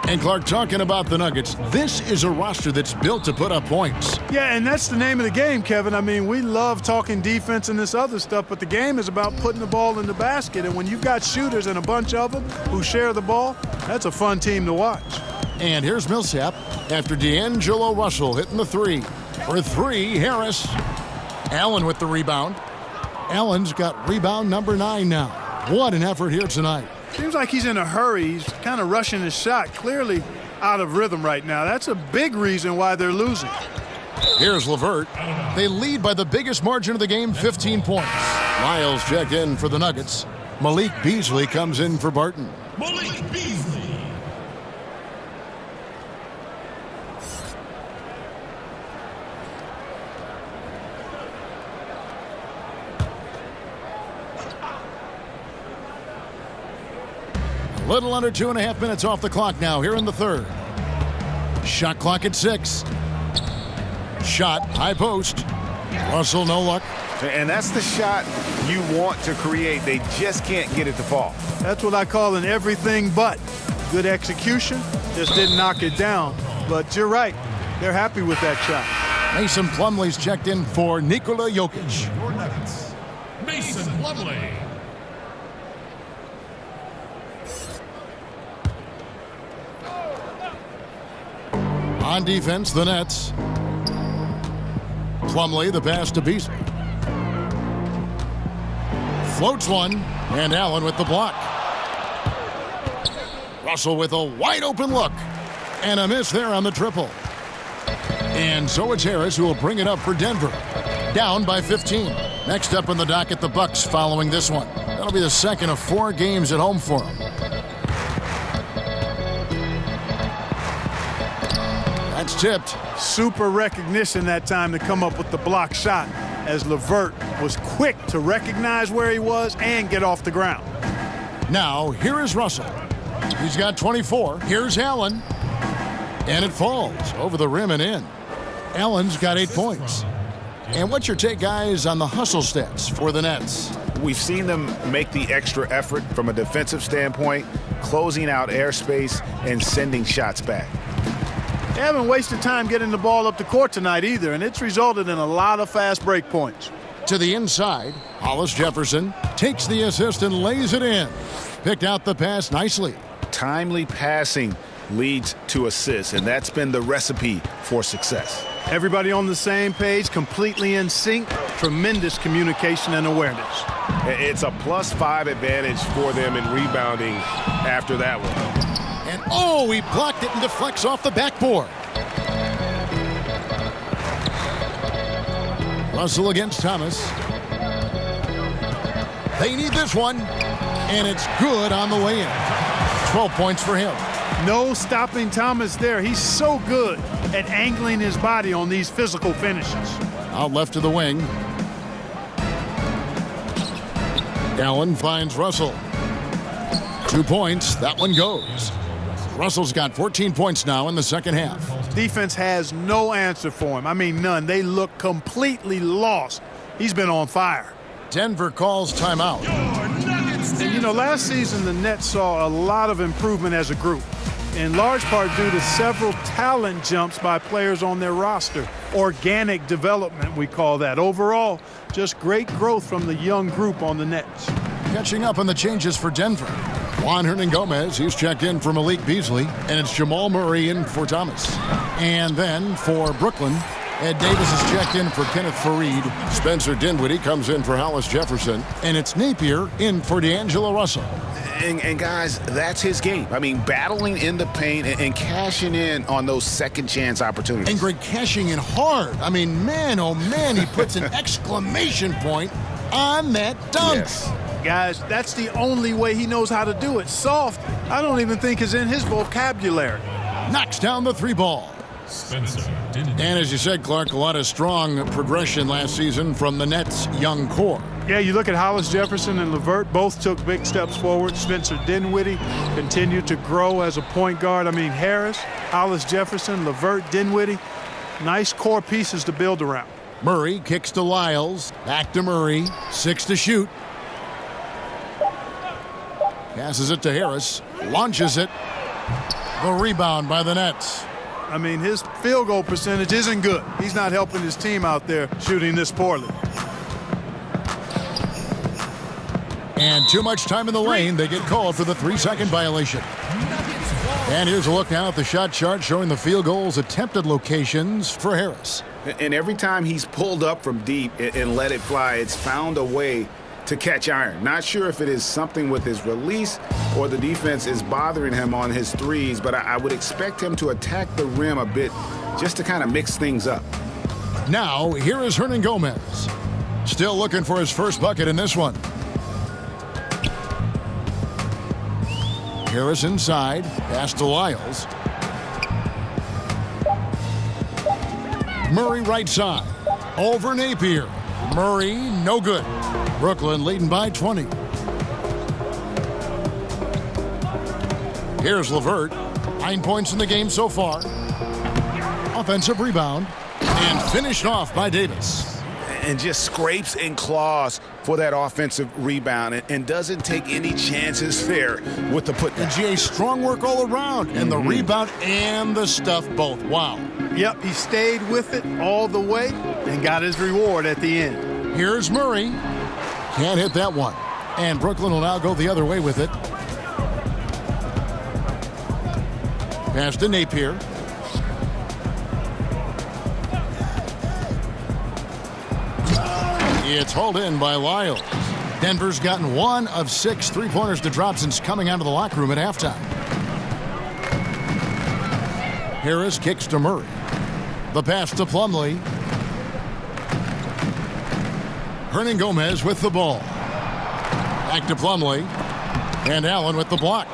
And Clark, talking about the Nuggets, this is a roster that's built to put up points.
Yeah, and that's the name of the game, Kevin. I mean, we love talking defense and this other stuff, but the game is about putting the ball in the basket. And when you've got shooters and a bunch of them who share the ball, that's a fun team to watch.
And here's Millsap after D'Angelo Russell hitting the 3. For 3, Harris. Allen with the rebound. Allen's got rebound number 9 now. What an effort here tonight.
Seems like he's in a hurry. He's kind of rushing his shot. Clearly out of rhythm right now. That's a big reason why they're losing.
Here's LeVert. They lead by the biggest margin of the game, 15 points. Miles checked in for the Nuggets. Malik Beasley comes in for Barton.
Malik
Little under 2.5 minutes off the clock now here in the third. Shot clock at 6. Shot, high post. Russell, no luck.
And that's the shot you want to create. They just can't get it to fall.
That's what I call an everything but. Good execution, just didn't knock it down. But you're right, they're happy with that shot.
Mason Plumlee's checked in for Nikola Jokic.
Your Nuggets, Mason Plumlee.
On defense, the Nets. Plumlee, the pass to Beasley. Floats one, and Allen with the block. Russell with a wide open look. And a miss there on the triple. And so it's Harris who will bring it up for Denver. Down by 15. Next up on the docket, the Bucks following this one. That'll be the second of 4 games at home for them. That's tipped.
Super recognition that time to come up with the block shot, as LeVert was quick to recognize where he was and get off the ground.
Now, here is Russell. He's got 24. Here's Allen. And it falls over the rim and in. Allen's got 8 points. And what's your take, guys, on the hustle stats for the Nets?
We've seen them make the extra effort from a defensive standpoint, closing out airspace and sending shots back.
They haven't wasted time getting the ball up the court tonight either, and it's resulted in a lot of fast break points.
To the inside, Hollis Jefferson takes the assist and lays it in. Picked out the pass nicely.
Timely passing leads to assists, and that's been the recipe for success.
Everybody on the same page, completely in sync, tremendous communication and awareness.
It's a +5 advantage for them in rebounding after that one.
And oh, he blocked it and deflects off the backboard. Russell against Thomas. They need this one, and it's good on the way in. 12 points for him.
No stopping Thomas there. He's so good at angling his body on these physical finishes.
Out left to the wing. Allen finds Russell. 2 points. That one goes. Russell's got 14 points now in the second half.
Defense has no answer for him. I mean, none. They look completely lost. He's been on fire.
Denver calls timeout.
And, you know, last season the Nets saw a lot of improvement as a group, in large part due to several talent jumps by players on their roster. Organic development, we call that. Overall, just great growth from the young group on the Nets.
Catching up on the changes for Denver. Juan Hernan-Gomez, he's checked in for Malik Beasley, and it's Jamal Murray in for Thomas. And then for Brooklyn, Ed Davis is checked in for Kenneth Faried. Spencer Dinwiddie comes in for Hollis Jefferson, and it's Napier in for D'Angelo Russell.
And guys, that's his game. I mean, battling in the paint and cashing in on those second chance opportunities.
And Greg cashing in hard. I mean, man, oh man, he puts an exclamation point on that dunk.
Yes.
Guys, that's the only way he knows how to do it. Soft, I don't even think is in his vocabulary.
Knocks down the 3 ball. And as you said, Clark, a lot of strong progression last season from the Nets' young core.
Yeah, you look at Hollis Jefferson and LeVert, both took big steps forward. Spencer Dinwiddie continued to grow as a point guard. I mean, Harris, Hollis Jefferson, LeVert, Dinwiddie, nice core pieces to build around.
Murray kicks to Lyles, back to Murray, 6 to shoot. Passes it to Harris, launches it. The rebound by the Nets.
I mean, his field goal percentage isn't good. He's not helping his team out there shooting this poorly.
And too much time in the lane. They get called for the 3-second violation. And here's a look now at the shot chart showing the field goals attempted locations for Harris.
And every time he's pulled up from deep and let it fly, it's found a way to catch iron. Not sure if it is something with his release or the defense is bothering him on his threes, but I would expect him to attack the rim a bit just to kind of mix things up.
Now, here is Hernan-Gomez. Still looking for his first bucket in this one. Harris inside, pass to Lyles. Murray right side, over Napier. Murray, no good. Brooklyn leading by 20. Here's LeVert. 9 points in the game so far. Offensive rebound. And finished off by Davis.
And just scrapes and claws for that offensive rebound and doesn't take any chances there with the putdown.
And GA, strong work all around. And the rebound and the stuff both. Wow.
Yep, he stayed with it all the way and got his reward at the end.
Here's Murray. Can't hit that one. And Brooklyn will now go the other way with it. Pass to Napier. It's hauled in by Lyles. Denver's gotten 1 of 6 3-pointers to drop since coming out of the locker room at halftime. Harris kicks to Murray. The pass to Plumlee. Hernan Gomez with the ball. Back to Plumlee. And Allen with the block.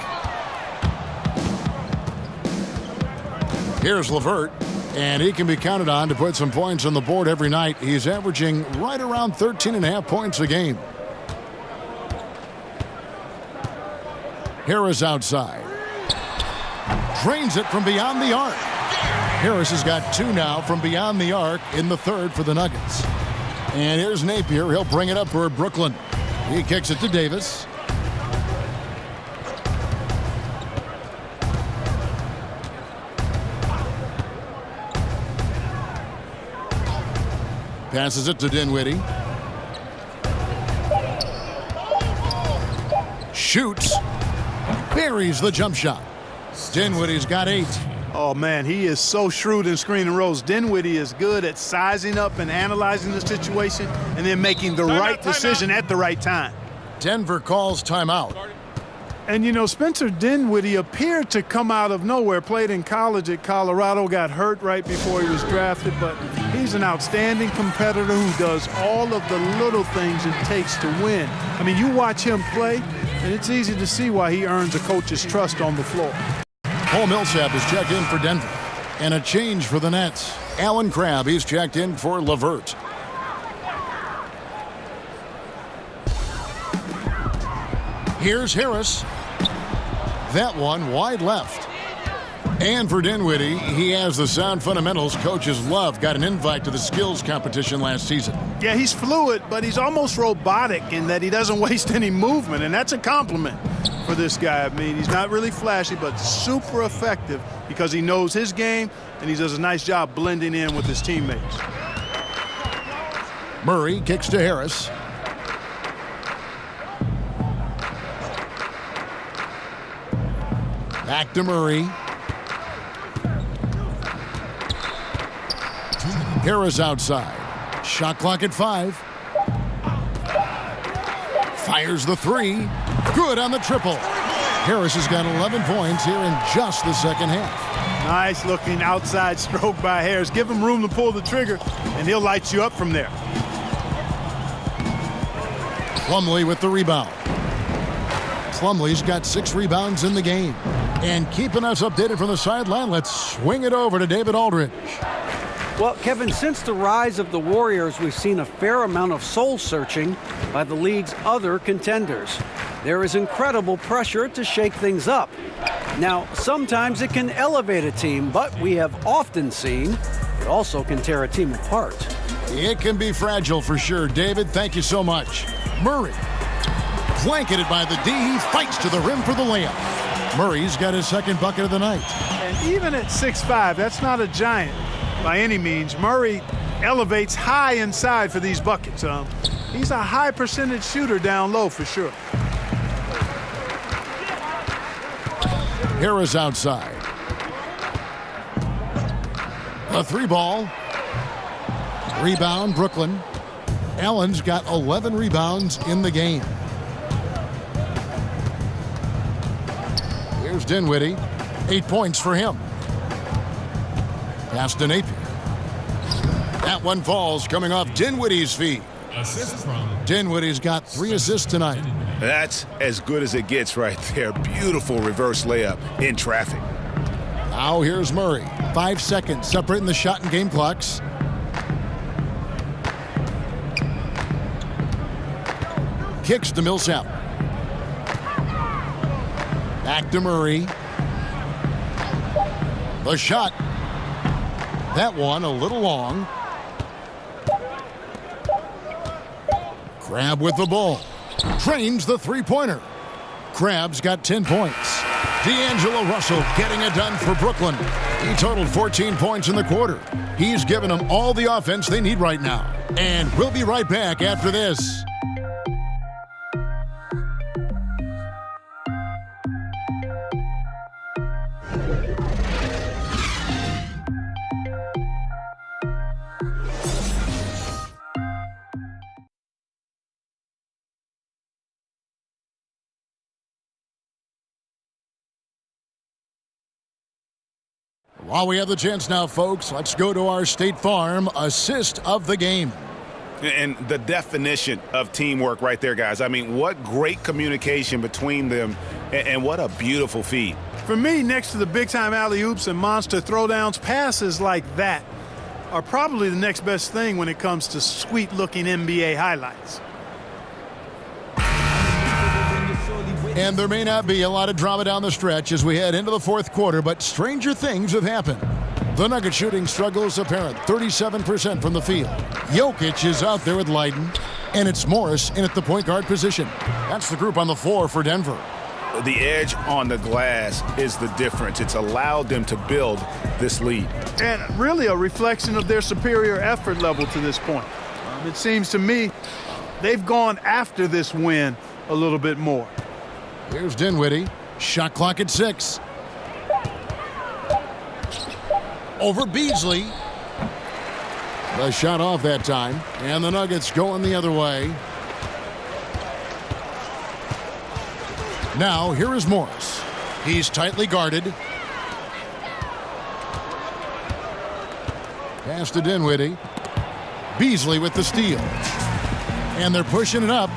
Here's LeVert. And he can be counted on to put some points on the board every night. He's averaging right around 13.5 points a game. Harris outside. Drains it from beyond the arc. Harris has got 2 now from beyond the arc in the third for the Nuggets. And here's Napier. He'll bring it up for Brooklyn. He kicks it to Davis. Passes it to Dinwiddie. Shoots. Buries the jump shot. Dinwiddie's got 8.
Oh, man, he is so shrewd in screen and rolls. Dinwiddie is good at sizing up and analyzing the situation and then making the right decision at the right time.
Denver calls timeout.
And, you know, Spencer Dinwiddie appeared to come out of nowhere. Played in college at Colorado, got hurt right before he was drafted, but he's an outstanding competitor who does all of the little things it takes to win. I mean, you watch him play, and it's easy to see why he earns a coach's trust on the floor.
Paul Millsap is checked in for Denver. And a change for the Nets. Alan Crabb, he's checked in for LeVert. Here's Harris. That one wide left. And for Dinwiddie, he has the sound fundamentals coaches love. Got an invite to the skills competition last season.
Yeah, he's fluid, but he's almost robotic in that he doesn't waste any movement, and that's a compliment for this guy. I mean, he's not really flashy, but super effective because he knows his game, and he does a nice job blending in with his teammates.
Murray kicks to Harris. Back to Murray. Harris outside. Shot clock at 5. Fires the 3. Good on the triple. Harris has got 11 points here in just the second half.
Nice looking outside stroke by Harris. Give him room to pull the trigger, and he'll light you up from there.
Plumlee with the rebound. Plumlee's got 6 rebounds in the game. And keeping us updated from the sideline, let's swing it over to David Aldridge.
Well, Kevin, since the rise of the Warriors, we've seen a fair amount of soul-searching by the league's other contenders. There is incredible pressure to shake things up. Now, sometimes it can elevate a team, but we have often seen it also can tear a team apart.
It can be fragile for sure. David, thank you so much. Murray, blanketed by the D, he fights to the rim for the layup. Murray's got his second bucket of the night.
And even at 6'5", that's not a giant by any means. Murray elevates high inside for these buckets. He's a high percentage shooter down low for sure.
Harris outside. A 3-ball. Rebound, Brooklyn. Allen's got 11 rebounds in the game. Here's Dinwiddie. 8 points for him. Pass to Napier. That one falls coming off Dinwiddie's feet.
Assist from
Dinwiddie's got 3 assists tonight.
That's as good as it gets right there. Beautiful reverse layup in traffic.
Now here's Murray. 5 seconds separating the shot and game clocks. Kicks to Millsap. Back to Murray. The shot. That one a little long. Crabbe with the ball. Drains the three-pointer. Crabbe's got 10 points. D'Angelo Russell getting it done for Brooklyn. He totaled 14 points in the quarter. He's given them all the offense they need right now. And we'll be right back after this. While we have the chance now, folks, let's go to our State Farm assist of the game.
And the definition of teamwork right there, guys. I mean, what great communication between them, and what a beautiful feed.
For me, next to the big-time alley-oops and monster throwdowns, passes like that are probably the next best thing when it comes to sweet-looking NBA highlights.
And there may not be a lot of drama down the stretch as we head into the fourth quarter, but stranger things have happened. The Nugget shooting struggles apparent, 37% from the field. Jokic is out there with Leiden, and it's Morris in at the point guard position. That's the group on the floor for Denver.
The edge on the glass is the difference. It's allowed them to build this lead.
And really a reflection of their superior effort level to this point. It seems to me they've gone after this win a little bit more.
Here's Dinwiddie. Shot clock at 6. Over Beasley. The shot off that time. And the Nuggets going the other way. Now, here is Morris. He's tightly guarded. Pass to Dinwiddie. Beasley with the steal. And they're pushing it up.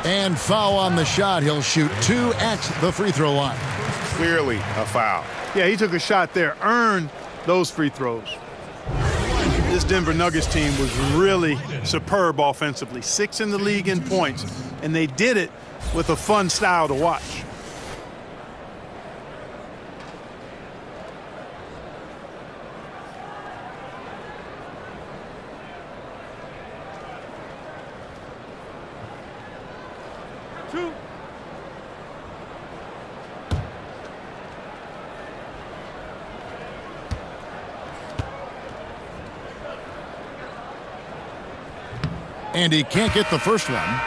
And foul on the shot. He'll shoot 2 at the free throw line.
Clearly a foul.
Yeah, he took a shot there, earned those free throws. This Denver Nuggets team was really superb offensively. 6th in the league in points, and they did it with a fun style to watch.
And he can't get the first one.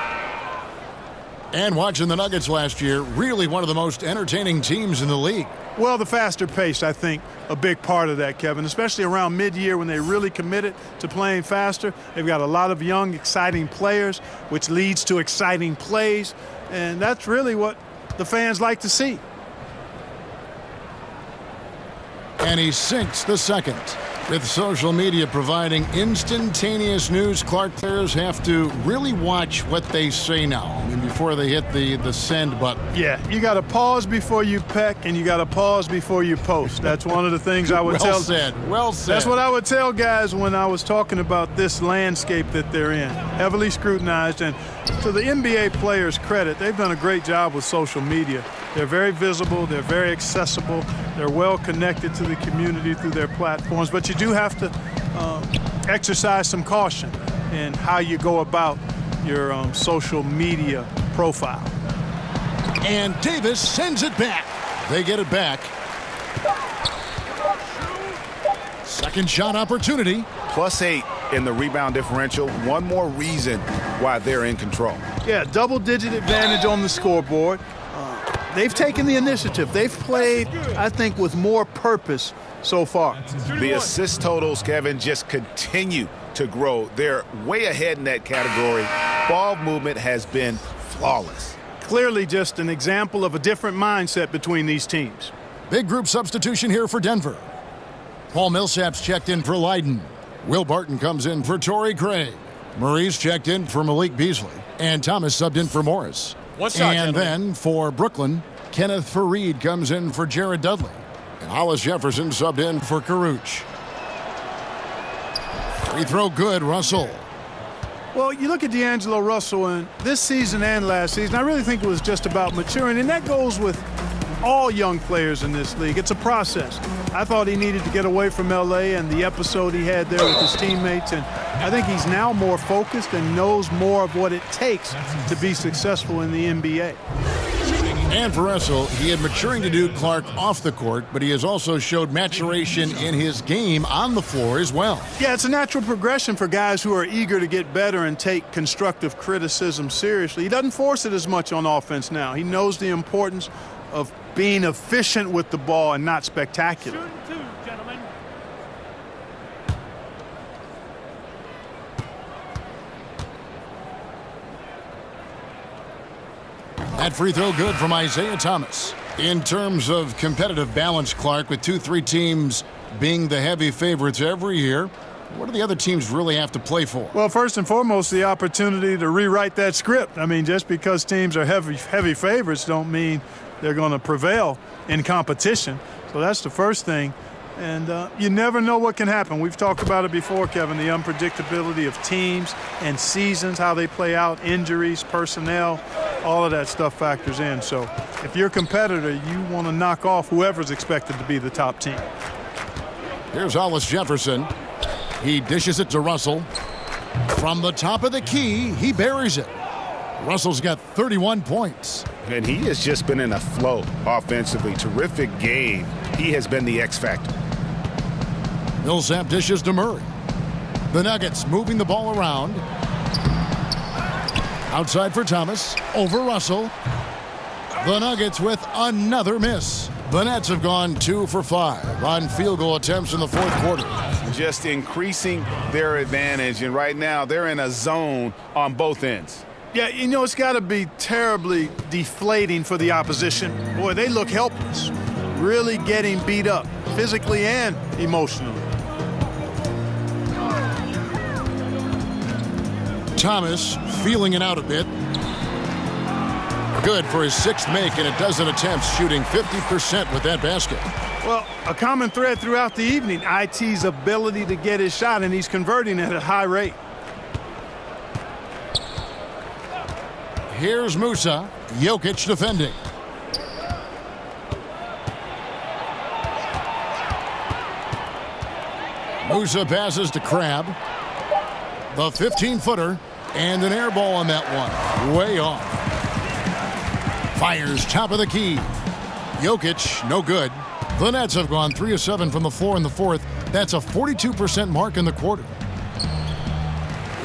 And watching the Nuggets last year, really one of the most entertaining teams in the league.
Well, the faster pace, I think, a big part of that, Kevin, especially around mid-year when they really committed to playing faster. They've got a lot of young, exciting players, which leads to exciting plays, and that's really what the fans like to see.
And he sinks the second. With social media providing instantaneous news, Clark, players have to really watch what they say now. I mean, before they hit the send button.
Yeah, you got to pause before you peck, and you got to pause before you post. That's one of the things I would tell.
Well said. Well said.
That's what I would tell guys when I was talking about this landscape that they're in. Heavily scrutinized, and to the NBA players' credit, they've done a great job with social media. They're very visible. They're very accessible. They're well connected to the community through their platforms. But you do have to exercise some caution in how you go about your social media profile.
And Davis sends it back. They get it back. Second shot opportunity.
+8 in the rebound differential. One more reason why they're in control.
Yeah, double-digit advantage on the scoreboard. They've taken the initiative. They've played, I think, with more purpose so far.
The assist totals, Kevin, just continue to grow. They're way ahead in that category. Ball movement has been flawless.
Clearly just an example of a different mindset between these teams.
Big group substitution here for Denver. Paul Millsap's checked in for Leiden. Will Barton comes in for Torrey Craig. Murray's checked in for Malik Beasley. And Thomas subbed in for Morris. And then for Brooklyn, Kenneth Faried comes in for Jared Dudley. And Hollis Jefferson subbed in for Karuch. Free throw good, Russell.
Well, you look at D'Angelo Russell, and this season and last season, I really think it was just about maturing. And that goes with all young players in this league. It's a process. I thought he needed to get away from L.A. and the episode he had there with his teammates, and I think he's now more focused and knows more of what it takes to be successful in the NBA.
And for Russell, he had maturing to do, Clark, off the court, but he has also showed maturation in his game on the floor as well.
Yeah, it's a natural progression for guys who are eager to get better and take constructive criticism seriously. He doesn't force it as much on offense now. He knows the importance of being efficient with the ball and not spectacular.
Shooting two, gentlemen.
That free throw good from Isaiah Thomas. In terms of competitive balance, Clark, with 2-3 teams being the heavy favorites every year, what do the other teams really have to play for?
Well, first and foremost, the opportunity to rewrite that script. I mean, just because teams are heavy favorites don't mean they're going to prevail in competition. So that's the first thing. And you never know what can happen. We've talked about it before, Kevin, the unpredictability of teams and seasons, how they play out, injuries, personnel, all of that stuff factors in. So if you're a competitor, you want to knock off whoever's expected to be the top team.
Here's Hollis Jefferson. He dishes it to Russell. From the top of the key, he buries it. Russell's got 31 points.
And he has just been in a flow offensively. Terrific game. He has been the X factor.
Millsap dishes to Murray. The Nuggets moving the ball around. Outside for Thomas. Over Russell. The Nuggets with another miss. The Nets have gone 2 for 5 on field goal attempts in the fourth quarter.
Just increasing their advantage. And right now, they're in a zone on both ends.
Yeah, you know, it's got to be terribly deflating for the opposition. Boy, they look helpless. Really getting beat up, physically and emotionally.
Thomas feeling it out a bit. Good for his 6th make and a dozen attempts, shooting 50% with that basket.
Well, a common thread throughout the evening, IT's ability to get his shot, and he's converting at a high rate.
Here's Musa. Jokic defending. Musa passes to Crabbe. The 15-footer and an air ball on that one. Way off. Fires top of the key. Jokic, no good. The Nets have gone 3 of 7 from the floor in the fourth. That's a 42% mark in the quarter.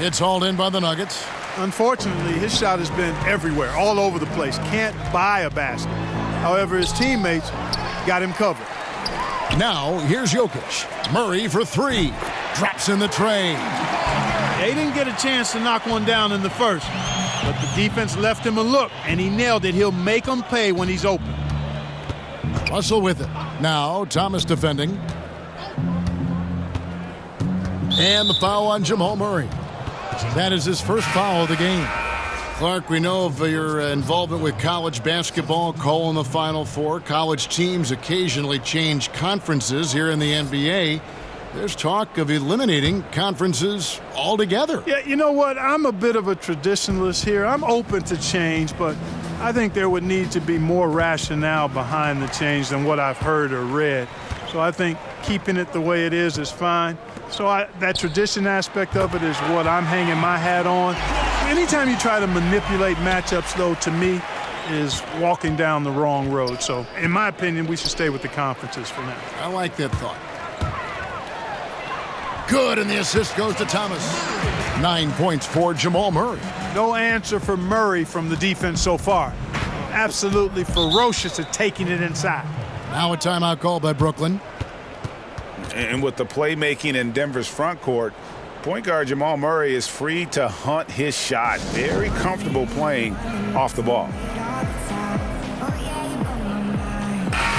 It's hauled in by the Nuggets.
Unfortunately, his shot has been everywhere, all over the place. Can't buy a basket. However, his teammates got him covered.
Now, here's Jokic. Murray for 3. Drops in the tray.
They didn't get a chance to knock one down in the first, but the defense left him a look, and he nailed it. He'll make them pay when he's open.
Russell with it. Now, Thomas defending. And the foul on Jamal Murray. That is his first foul of the game. Clark, we know of your involvement with college basketball, calling the Final Four. College teams occasionally change conferences here in the NBA. There's talk of eliminating conferences altogether.
Yeah, you know what? I'm a bit of a traditionalist here. I'm open to change, but I think there would need to be more rationale behind the change than what I've heard or read. So I think keeping it the way it is fine. So that tradition aspect of it is what I'm hanging my hat on. Anytime you try to manipulate matchups, though, to me, is walking down the wrong road. So, in my opinion, we should stay with the conferences for now.
I like that thought. Good, and the assist goes to Thomas. 9 points for Jamal Murray.
No answer for Murray from the defense so far. Absolutely ferocious at taking it inside.
Now a timeout call by Brooklyn.
And with the playmaking in Denver's front court, point guard Jamal Murray is free to hunt his shot. Very comfortable playing off the ball.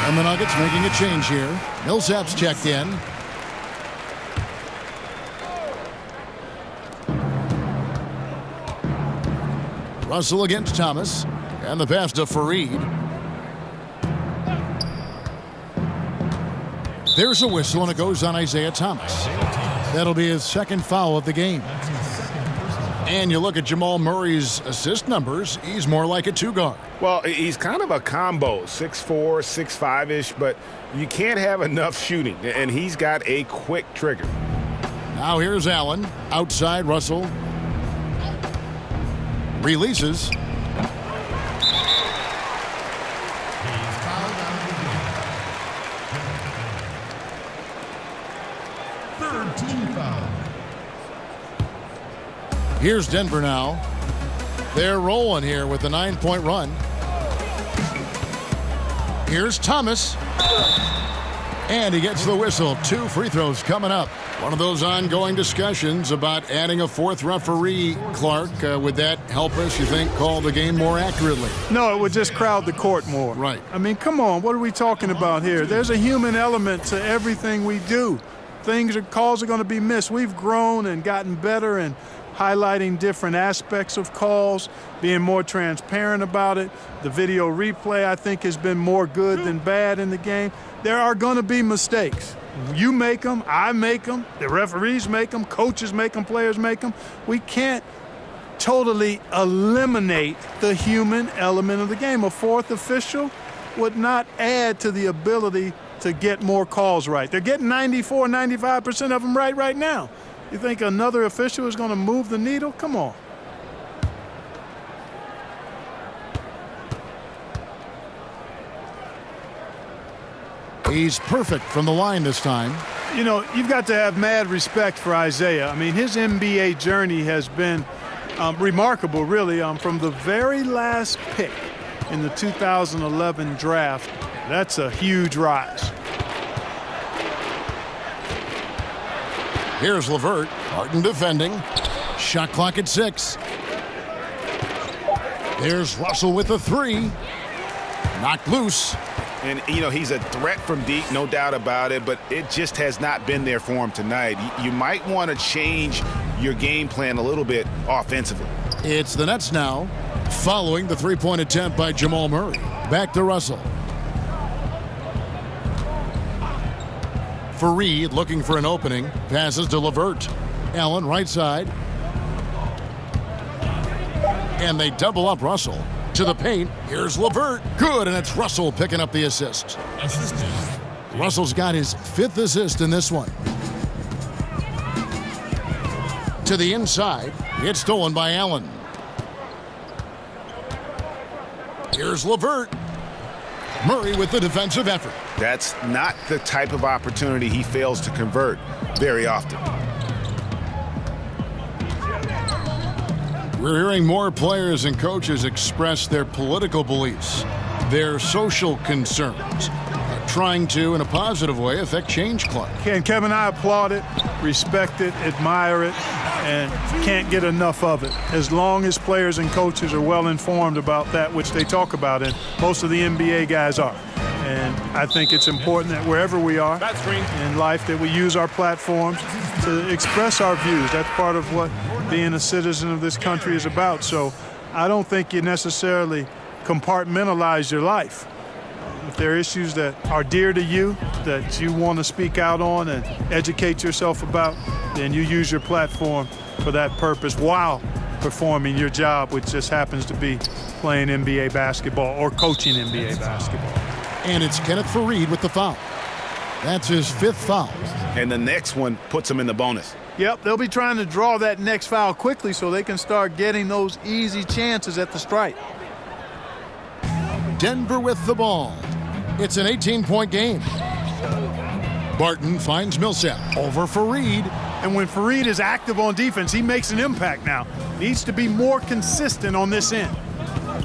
And the Nuggets making a change here. Millsap's checked in. Russell against Thomas. And the pass to Fareed. There's a whistle, and it goes on Isaiah Thomas. That'll be his second foul of the game. And you look at Jamal Murray's assist numbers, he's more like a two-guard.
Well, he's kind of a combo, 6'4", 6'5"-ish, but you can't have enough shooting, and he's got a quick trigger.
Now here's Allen, outside Russell. Releases.
He's fouled out of the game. Third team foul.
Here's Denver now. They're rolling here with a 9-point run. Here's Thomas. And he gets the whistle. 2 free throws coming up. One of those ongoing discussions about adding a 4th referee, Clark. Would that help us, you think, call the game more accurately?
No, it would just crowd the court more.
Right.
I mean, come on, what are we talking about here? There's a human element to everything we do. Calls are going to be missed. We've grown and gotten better and highlighting different aspects of calls, being more transparent about it. The video replay, I think, has been more good than bad in the game. There are going to be mistakes. You make them, I make them, the referees make them, coaches make them, players make them. We can't totally eliminate the human element of the game. A 4th official would not add to the ability to get more calls right. They're getting 94, 95% of them right now. You think another official is going to move the needle? Come on.
He's perfect from the line this time.
You know, you've got to have mad respect for Isaiah. I mean, his NBA journey has been remarkable, really. From the very last pick in the 2011 draft, that's a huge rise.
Here's LeVert. Martin defending. Shot clock at 6. There's Russell with a 3. Knocked loose.
And, you know, he's a threat from deep, no doubt about it, but it just has not been there for him tonight. You might want to change your game plan a little bit offensively.
It's the Nets now, following the 3-point attempt by Jamal Murray. Back to Russell. Fareed looking for an opening. Passes to LeVert. Allen right side. And they double up Russell. To the paint. Here's LeVert. Good, and it's Russell picking up the assist. Russell's got his 5th assist in this one. To the inside. It's stolen by Allen. Here's LeVert. Murray with the defensive effort.
That's not the type of opportunity he fails to convert very often.
We're hearing more players and coaches express their political beliefs, their social concerns, trying to, in a positive way, affect change, Clark.
And Kevin, I applaud it, respect it, admire it, and can't get enough of it. As long as players and coaches are well informed about that which they talk about, and most of the NBA guys are. And I think it's important that wherever we are in life that we use our platforms to express our views. That's part of what being a citizen of this country is about. So I don't think you necessarily compartmentalize your life. If there are issues that are dear to you, that you want to speak out on and educate yourself about, then you use your platform for that purpose while performing your job, which just happens to be playing NBA basketball or coaching NBA basketball.
And it's Kenneth Fareed with the foul. That's his 5th foul.
And the next one puts him in the bonus.
Yep, they'll be trying to draw that next foul quickly so they can start getting those easy chances at the stripe.
Denver with the ball. It's an 18-point game. Barton finds Millsap over Fareed.
And when Fareed is active on defense, he makes an impact now. Needs to be more consistent on this end.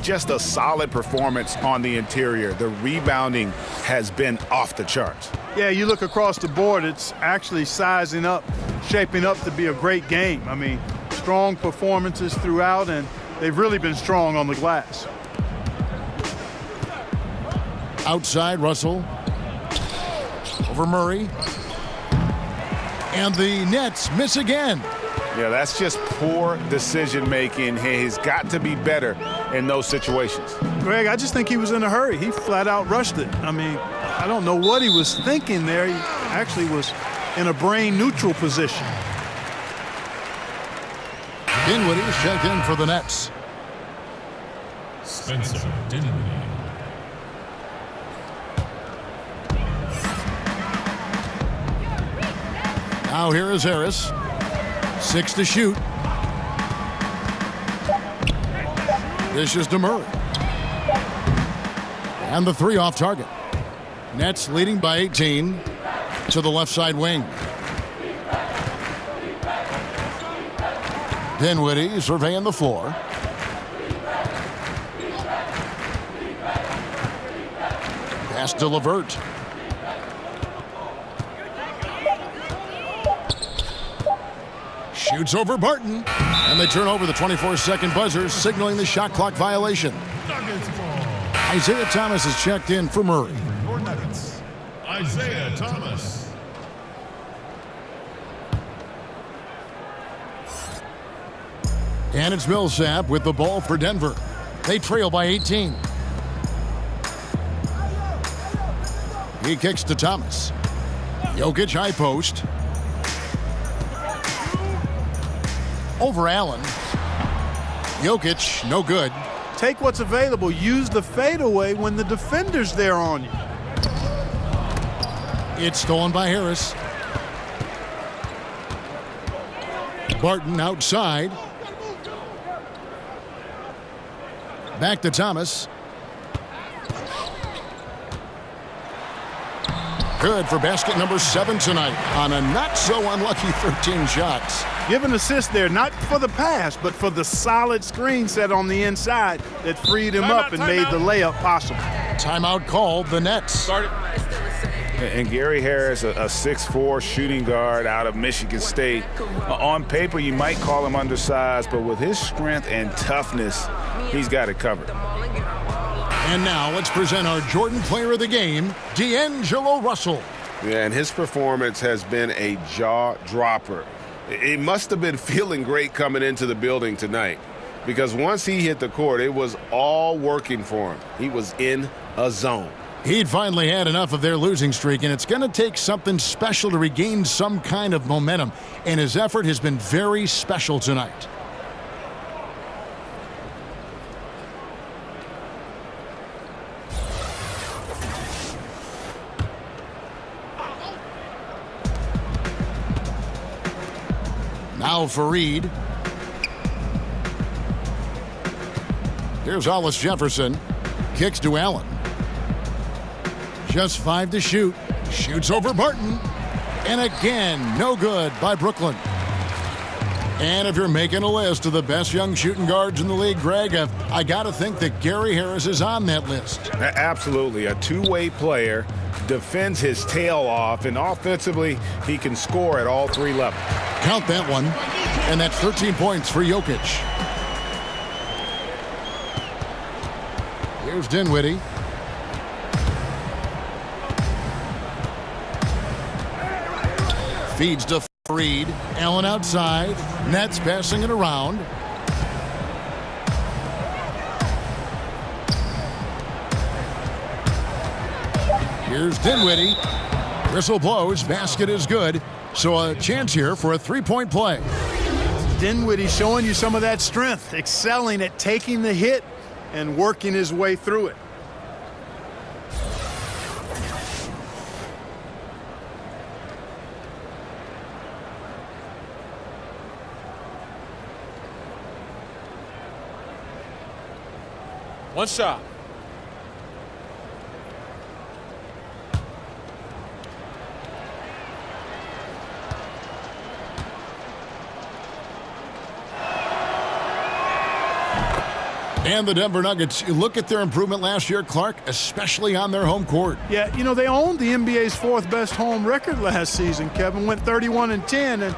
Just a solid performance on the interior. The rebounding has been off the charts.
Yeah, you look across the board, it's actually sizing up, shaping up to be a great game. I mean, strong performances throughout, and they've really been strong on the glass.
Outside, Russell. Over Murray. And the Nets miss again.
Yeah, that's just poor decision-making. He's got to be better in those situations.
Greg, I just think he was in a hurry. He flat out rushed it. I mean, I don't know what he was thinking there. He actually was in a brain-neutral position.
Dinwiddie's checked in for the Nets.
Spencer Dinwiddie.
Now here is Harris. 6 to shoot. This is to Murray. And the 3 off target. Nets leading by 18 to the left side wing. Dinwiddie surveying the floor. Pass to LeVert. Shoots over Barton. And they turn over the 24-second buzzer, signaling the shot clock violation.
Nuggets ball.
Isaiah Thomas is checked in for Murray.
Your Nuggets. Isaiah Thomas.
And it's Millsap with the ball for Denver. They trail by 18. He kicks to Thomas. Jokic high post. Over Allen. Jokic, no good.
Take what's available. Use the fadeaway when the defender's there on you.
It's stolen by Harris. Barton outside. Back to Thomas. Good for basket number 7 tonight on a not-so-unlucky 13 shots.
Give an assist there, not for the pass, but for the solid screen set on the inside that freed him up and made the layup possible.
Timeout called, the Nets.
And Gary Harris, a 6'4" shooting guard out of Michigan State. On paper, you might call him undersized, but with his strength and toughness, he's got it covered.
And now let's present our Jordan Player of the Game, D'Angelo Russell.
Yeah, and his performance has been a jaw-dropper. He must have been feeling great coming into the building tonight, because once he hit the court, it was all working for him. He was in a zone.
He'd finally had enough of their losing streak, and it's going to take something special to regain some kind of momentum, and his effort has been very special tonight. Now Fareed. Here's Hollis Jefferson. Kicks to Allen. Just 5 to shoot. Shoots over Barton. And again, no good by Brooklyn. And if you're making a list of the best young shooting guards in the league, Greg, I got to think that Gary Harris is on that list.
Absolutely. A two-way player, defends his tail off, and offensively, he can score at all 3 levels.
Count that one. And that's 13 points for Jokic. Here's Dinwiddie. Feeds to Fareed. Allen outside. Nets passing it around. Here's Dinwiddie. Whistle blows. Basket is good. So a chance here for a 3-point play.
Dinwiddie showing you some of that strength, excelling at taking the hit and working his way through it.
One shot.
And the Denver Nuggets, you look at their improvement last year, Clark, especially on their home court.
Yeah, you know, they owned the NBA's 4th best home record last season, Kevin. Went 31-10, and,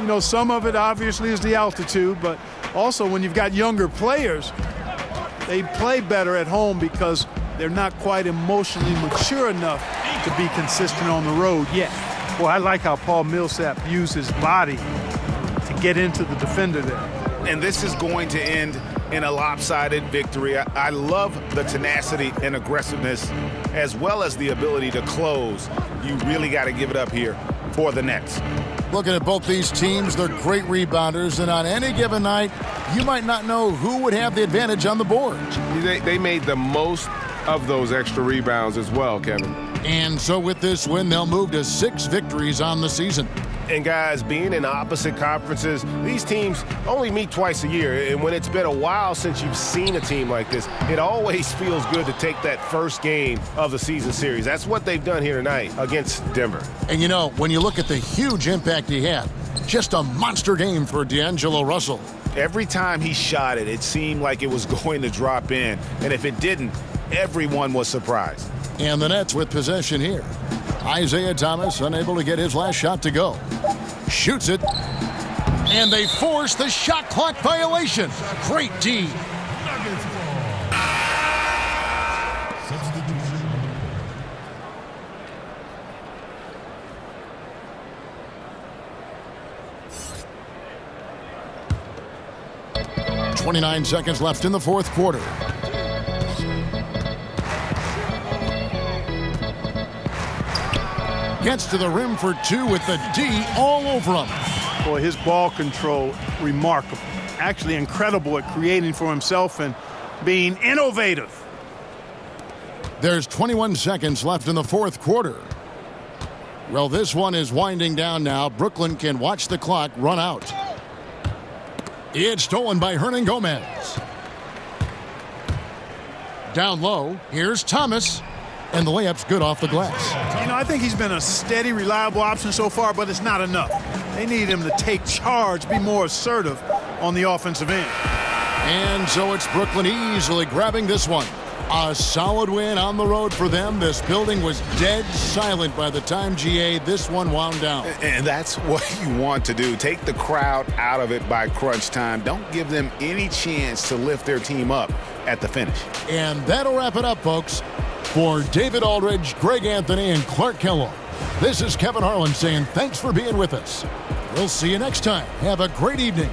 you know, some of it obviously is the altitude, but also when you've got younger players, they play better at home because they're not quite emotionally mature enough to be consistent on the road yet. Boy, I like how Paul Millsap used his body to get into the defender there.
And this is going to end in a lopsided victory. I love the tenacity and aggressiveness as well as the ability to close. You really got to give it up here for the Nets.
Looking at both these teams, they're great rebounders, and on any given night, you might not know who would have the advantage on the board.
They made the most of those extra rebounds as well, Kevin.
And so with this win, they'll move to 6 victories on the season.
And guys, being in opposite conferences, these teams only meet twice a year. And when it's been a while since you've seen a team like this, it always feels good to take that first game of the season series. That's what they've done here tonight against Denver.
And you know, when you look at the huge impact he had, just a monster game for D'Angelo Russell.
Every time he shot it, it seemed like it was going to drop in. And if it didn't, everyone was surprised.
And the Nets with possession here. Isaiah Thomas unable to get his last shot to go. Shoots it. And they force the shot clock violation. Great D.
Nuggets ball. Substitution.
29 seconds left in the fourth quarter. Gets to the rim for 2 with the D all over him.
Boy, his ball control, remarkable. Actually incredible at creating for himself and being innovative.
There's 21 seconds left in the fourth quarter. Well, this one is winding down now. Brooklyn can watch the clock run out. It's stolen by Hernan Gomez. Down low, here's Thomas. And the layup's good off the glass.
You know, I think he's been a steady, reliable option so far, but it's not enough. They need him to take charge, be more assertive on the offensive end.
And so it's Brooklyn easily grabbing this one. A solid win on the road for them. This building was dead silent by the time, GA, this one wound down.
And that's what you want to do. Take the crowd out of it by crunch time. Don't give them any chance to lift their team up at the finish.
And that'll wrap it up, folks. For David Aldridge, Greg Anthony, and Clark Kellogg, this is Kevin Harlan saying thanks for being with us. We'll see you next time. Have a great evening.